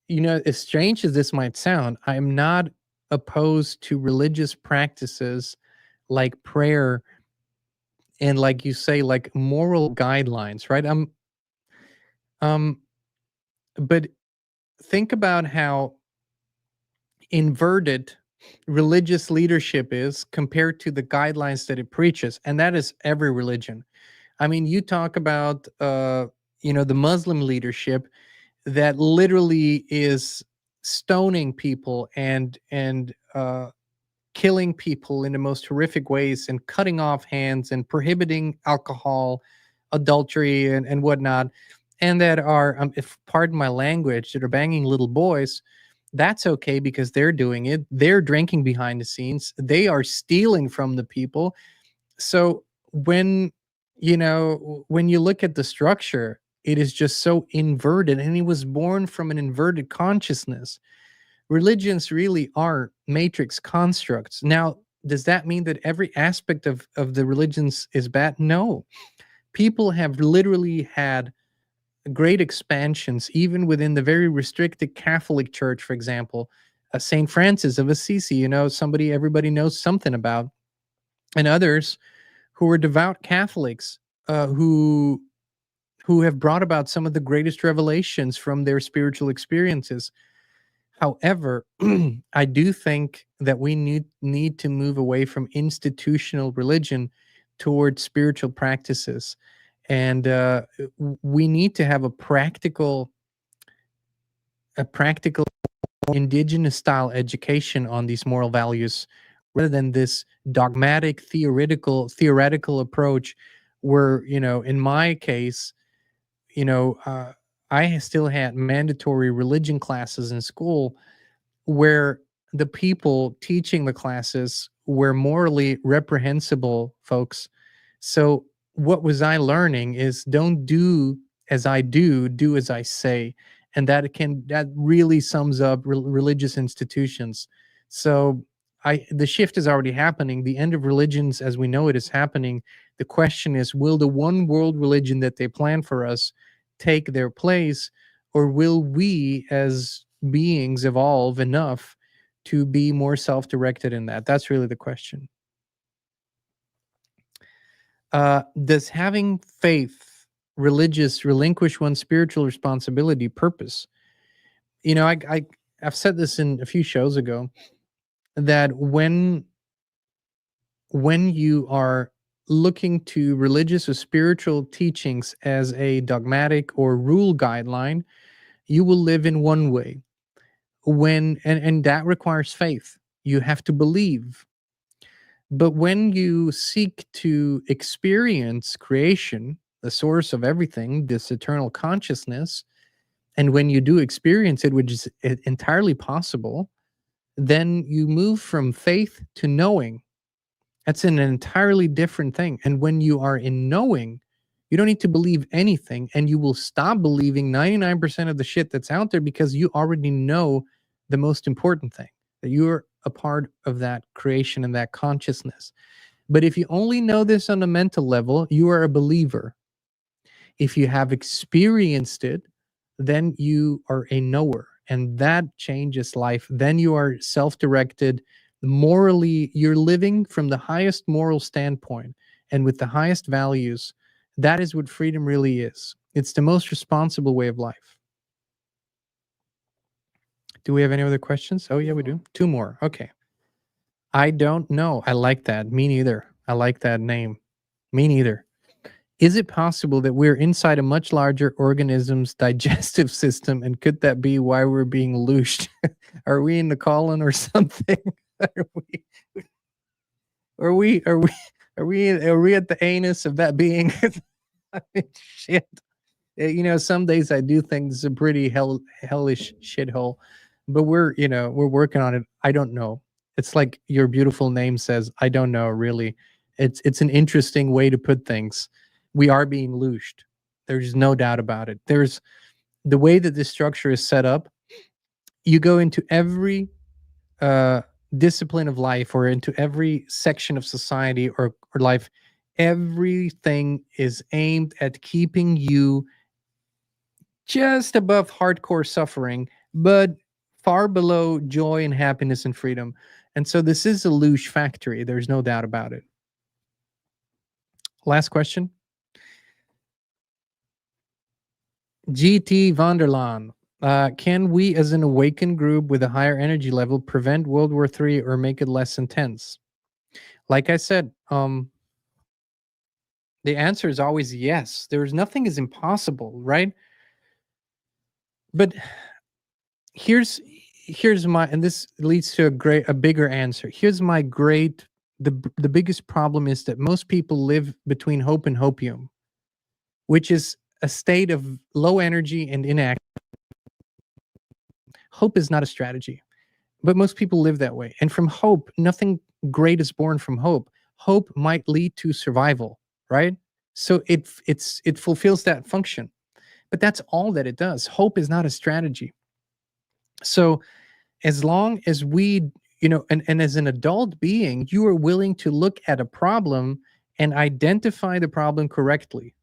B: as strange as this might sound, I'm not opposed to religious practices like prayer and, like you say, like moral guidelines, right? But think about how inverted religious leadership is compared to the guidelines that it preaches, and that is every religion. I mean, you talk about the Muslim leadership that literally is stoning people and killing people in the most horrific ways and cutting off hands and prohibiting alcohol, adultery, and whatnot, and that are, if pardon my language, that are banging little boys. That's okay because they're doing it. They're drinking behind the scenes. They are stealing from the people. So when you look at the structure, it is just so inverted, and it was born from an inverted consciousness. Religions really are matrix constructs. Now, does that mean that every aspect of the religions is bad? No. People have literally had great expansions, even within the very restricted Catholic Church, for example. St. Francis of Assisi, somebody everybody knows something about, and others who were devout Catholics, who have brought about some of the greatest revelations from their spiritual experiences. However, I do think that we need to move away from institutional religion towards spiritual practices, and we need to have a practical indigenous style education on these moral values, rather than this dogmatic theoretical approach where, in my case, I still had mandatory religion classes in school where the people teaching the classes were morally reprehensible folks. So what was I learning is don't do as I do as I say. And that really sums up religious institutions. So the shift is already happening. The end of religions as we know it is happening. The question is, will the one world religion that they plan for us take their place, or will we as beings evolve enough to be more self-directed in that? That's really the question. Does having faith, religious, relinquish one's spiritual responsibility, purpose? You know, I've said this in a few shows ago, that when you are looking to religious or spiritual teachings as a dogmatic or rule guideline, you will live in one way. And that requires faith. You have to believe. But when you seek to experience creation, the source of everything, this eternal consciousness, and when you do experience it, which is entirely possible, then you move from faith to knowing. That's an entirely different thing. And when you are in knowing, you don't need to believe anything, and you will stop believing 99% of the shit that's out there, because you already know the most important thing, that you're a part of that creation and that consciousness. But if you only know this on a mental level, you are a believer. If you have experienced it, then you are a knower, and that changes life. Then you are self-directed. Morally, you're living from the highest moral standpoint and with the highest values. That is what freedom really is. It's the most responsible way of life. Do we have any other questions? Oh, yeah, we do. Two more. Okay. I don't know. I like that. Me neither. I like that name. Me neither. Is it possible that we're inside a much larger organism's digestive system, and could that be why we're being looshed? Are we in the colon or something? Are we at the anus of that being? I mean, shit. You know, some days I do think this is a pretty hellish shithole, but we're working on it. I don't know. It's like your beautiful name says, I don't know, really. It's an interesting way to put things. We are being looshed. There's no doubt about it. There's the way that this structure is set up. You go into every discipline of life, or into every section of society or life. Everything is aimed at keeping you just above hardcore suffering, but far below joy and happiness and freedom. And so this is a loosh factory. There's no doubt about it. Last question. GT Vonderlaan. Can we, as an awakened group with a higher energy level, prevent World War III or make it less intense? Like I said, the answer is always yes. There's nothing is impossible, right? But here's my, and this leads to a bigger answer. Here's my the biggest problem is that most people live between hope and hopium, which is a state of low energy and inaction. Hope is not a strategy, but most people live that way. And from hope, nothing great is born from hope. Hope might lead to survival, right? So it fulfills that function, but that's all that it does. Hope is not a strategy. So as long as we, and as an adult being, you are willing to look at a problem and identify the problem correctly.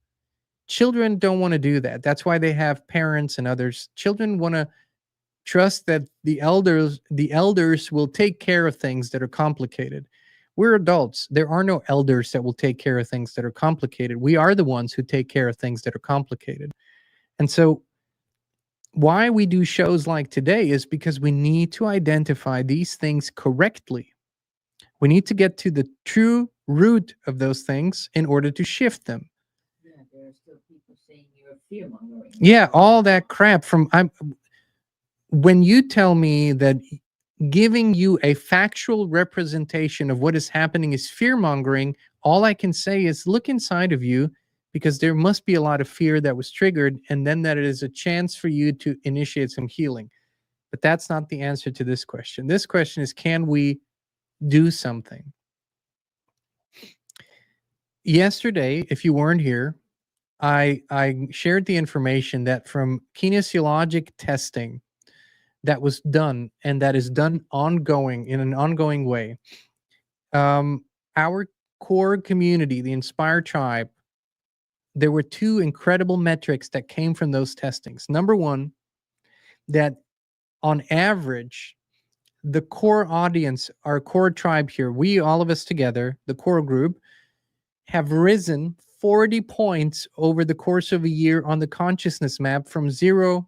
B: Children don't want to do that. That's why they have parents and others. Children want to trust that the elders will take care of things that are complicated. We're adults. There are no elders that will take care of things that are complicated. We are the ones who take care of things that are complicated. And so why we do shows like today is because we need to identify these things correctly. We need to get to the true root of those things in order to shift them.
C: Yeah, there are still people saying you're fear-mongering.
B: Yeah, all that crap when you tell me that giving you a factual representation of what is happening is fear-mongering, all I can say is look inside of you, because there must be a lot of fear that was triggered, and then that it is a chance for you to initiate some healing. But that's not the answer to this question. This question is, can we do something? Yesterday, if you weren't here, I shared the information that from kinesiologic testing that was done and that is done ongoing in an ongoing way. Our core community, the Inspire Tribe, there were two incredible metrics that came from those testings. Number one, that on average, the core audience, our core tribe here, we all of us together, the core group, have risen 40 points over the course of a year on the consciousness map, from 0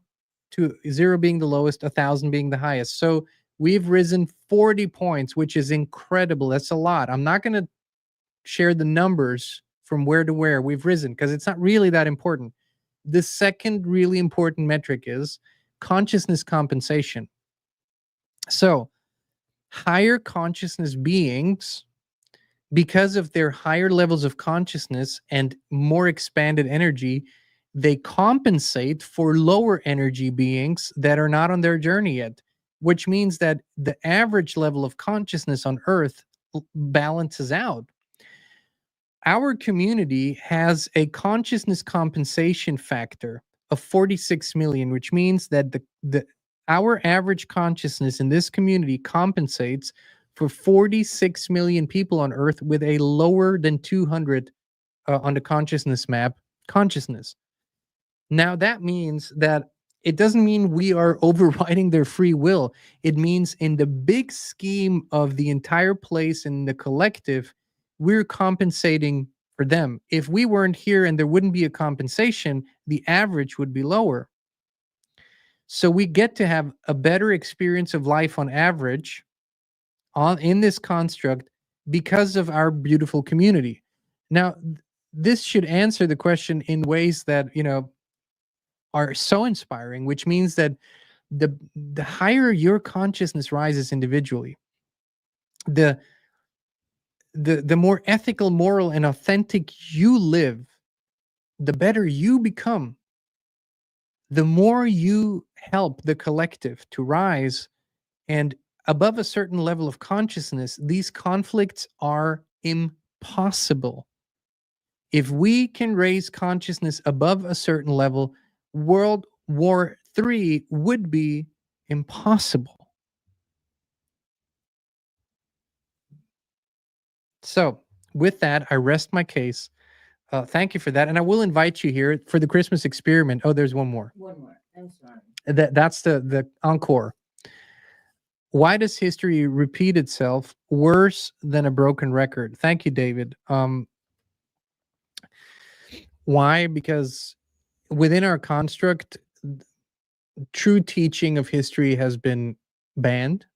B: to 0 being the lowest, 1,000 being the highest. So we've risen 40 points, which is incredible. That's a lot. I'm not going to share the numbers from where to where we've risen because it's not really that important. The second really important metric is consciousness compensation. So higher consciousness beings, because of their higher levels of consciousness and more expanded energy, they compensate for lower energy beings that are not on their journey yet, which means that the average level of consciousness on Earth balances out. Our community has a consciousness compensation factor of 46 million, which means that our average consciousness in this community compensates for 46 million people on Earth with a lower than 200 on the consciousness map consciousness. Now, that means that it doesn't mean we are overriding their free will. It means in the big scheme of the entire place and the collective, we're compensating for them. If we weren't here and there wouldn't be a compensation, the average would be lower. So we get to have a better experience of life on average in this construct because of our beautiful community. Now, this should answer the question in ways that, are so inspiring, which means that the higher your consciousness rises individually, the more ethical, moral, and authentic you live, the better you become. The more you help the collective to rise, and above a certain level of consciousness, these conflicts are impossible. If we can raise consciousness above a certain level, World War III would be impossible. So, with that, I rest my case. Thank you for that, and I will invite you here for the Christmas experiment. Oh, there's one more.
C: One more. I'm sorry.
B: That's the encore. Why does history repeat itself worse than a broken record? Thank you, David. Why? Because within our construct, true teaching of history has been banned.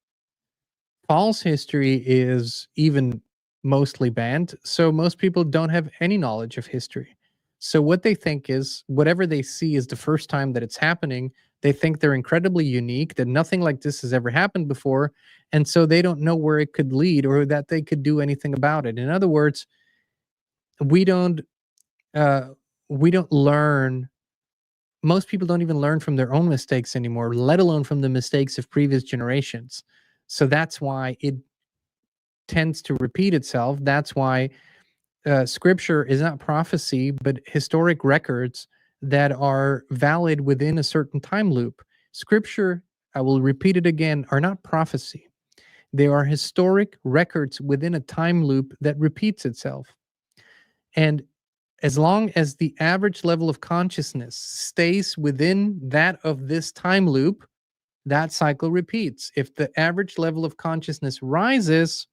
B: False history is even mostly banned. So most people don't have any knowledge of history. So what they think is whatever they see is the first time that it's happening. They think they're incredibly unique, that nothing like this has ever happened before. And so they don't know where it could lead or that they could do anything about it. In other words, we don't learn. Most people don't even learn from their own mistakes anymore, let alone from the mistakes of previous generations. So that's why it tends to repeat itself. That's why scripture is not prophecy, but historic records that are valid within a certain time loop. Scripture, I will repeat it again, are not prophecy. They are historic records within a time loop that repeats itself. And as long as the average level of consciousness stays within that of this time loop, that cycle repeats. If the average level of consciousness rises,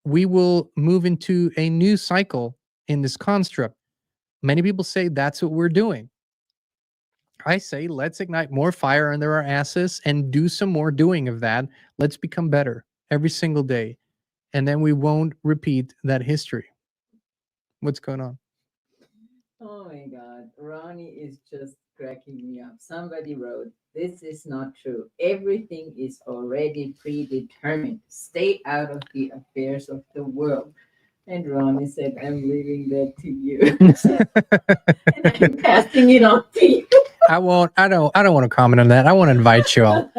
B: we will move into a new cycle in this construct. Many people say that's what we're doing. I say, let's ignite more fire under our asses and do some more doing of that. Let's become better every single day. And then we won't repeat that history. What's going on?
C: Oh my God. Ronnie is just cracking me up. Somebody wrote, "This is not true. Everything is already predetermined. Stay out of the affairs of the world." And Ronnie said, "I'm leaving that to you." And I'm passing it on to you.
B: I don't want to comment on that. I want to invite you all.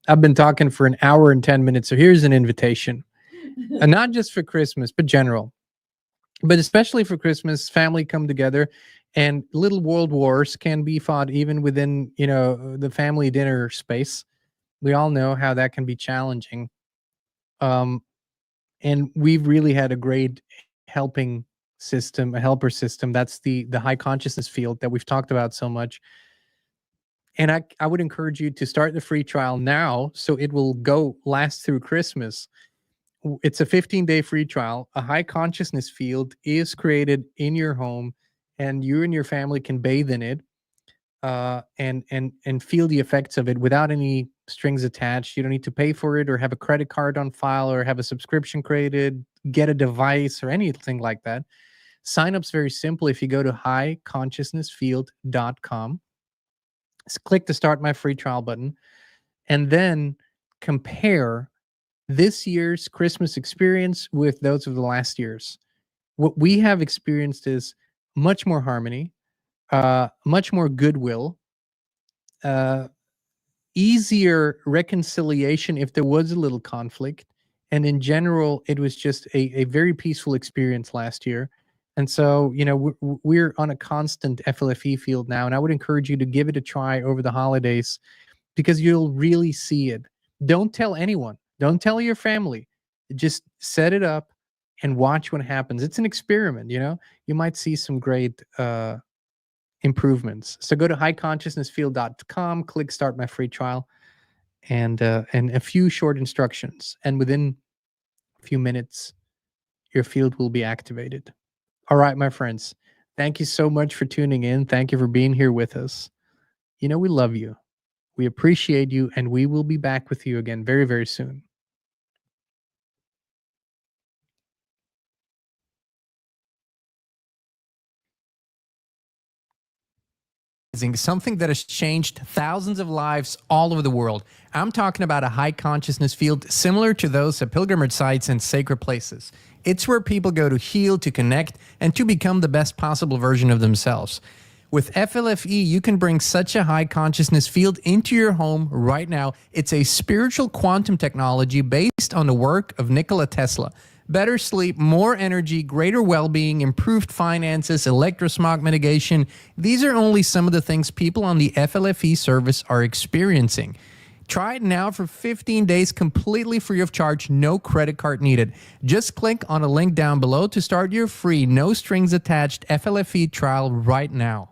B: I've been talking for an hour and 10 minutes. So here's an invitation. And not just for Christmas, but general. But especially for Christmas, family come together, and little world wars can be fought even within, the family dinner space. We all know how that can be challenging. Um, and we've really had a great helping system, a helper system. That's the high consciousness field that we've talked about so much. And I would encourage you to start the free trial now, so it will last through Christmas. It's a 15-day free trial. A high consciousness field is created in your home, and you and your family can bathe in it, and feel the effects of it without any strings attached. You don't need to pay for it or have a credit card on file or have a subscription created, get a device or anything like that. Sign up's very simple. If you go to highconsciousnessfield.com, click the start my free trial button, and then compare this year's Christmas experience with those of the last year's. What we have experienced is much more harmony, much more goodwill, easier reconciliation if there was a little conflict. And in general, it was just a very peaceful experience last year. And so, we're on a constant FLFE field now. And I would encourage you to give it a try over the holidays, because you'll really see it. Don't tell anyone. Don't tell your family. Just set it up and watch what happens. It's an experiment, You might see some great improvements. So go to highconsciousnessfield.com, click start my free trial, and a few short instructions. And within a few minutes, your field will be activated. All right, my friends. Thank you so much for tuning in. Thank you for being here with us. We love you. We appreciate you, and we will be back with you again very, very soon.
A: Something that has changed thousands of lives all over the world. I'm talking about a high consciousness field similar to those at pilgrimage sites and sacred places. It's where people go to heal, to connect, and to become the best possible version of themselves. With FLFE, you can bring such a high consciousness field into your home right now. It's a spiritual quantum technology based on the work of Nikola Tesla. Better sleep, more energy, greater well-being, improved finances, electrosmog mitigation. These are only some of the things people on the FLFE service are experiencing. Try it now for 15 days completely free of charge, no credit card needed. Just click on a link down below to start your free, no strings attached FLFE trial right now.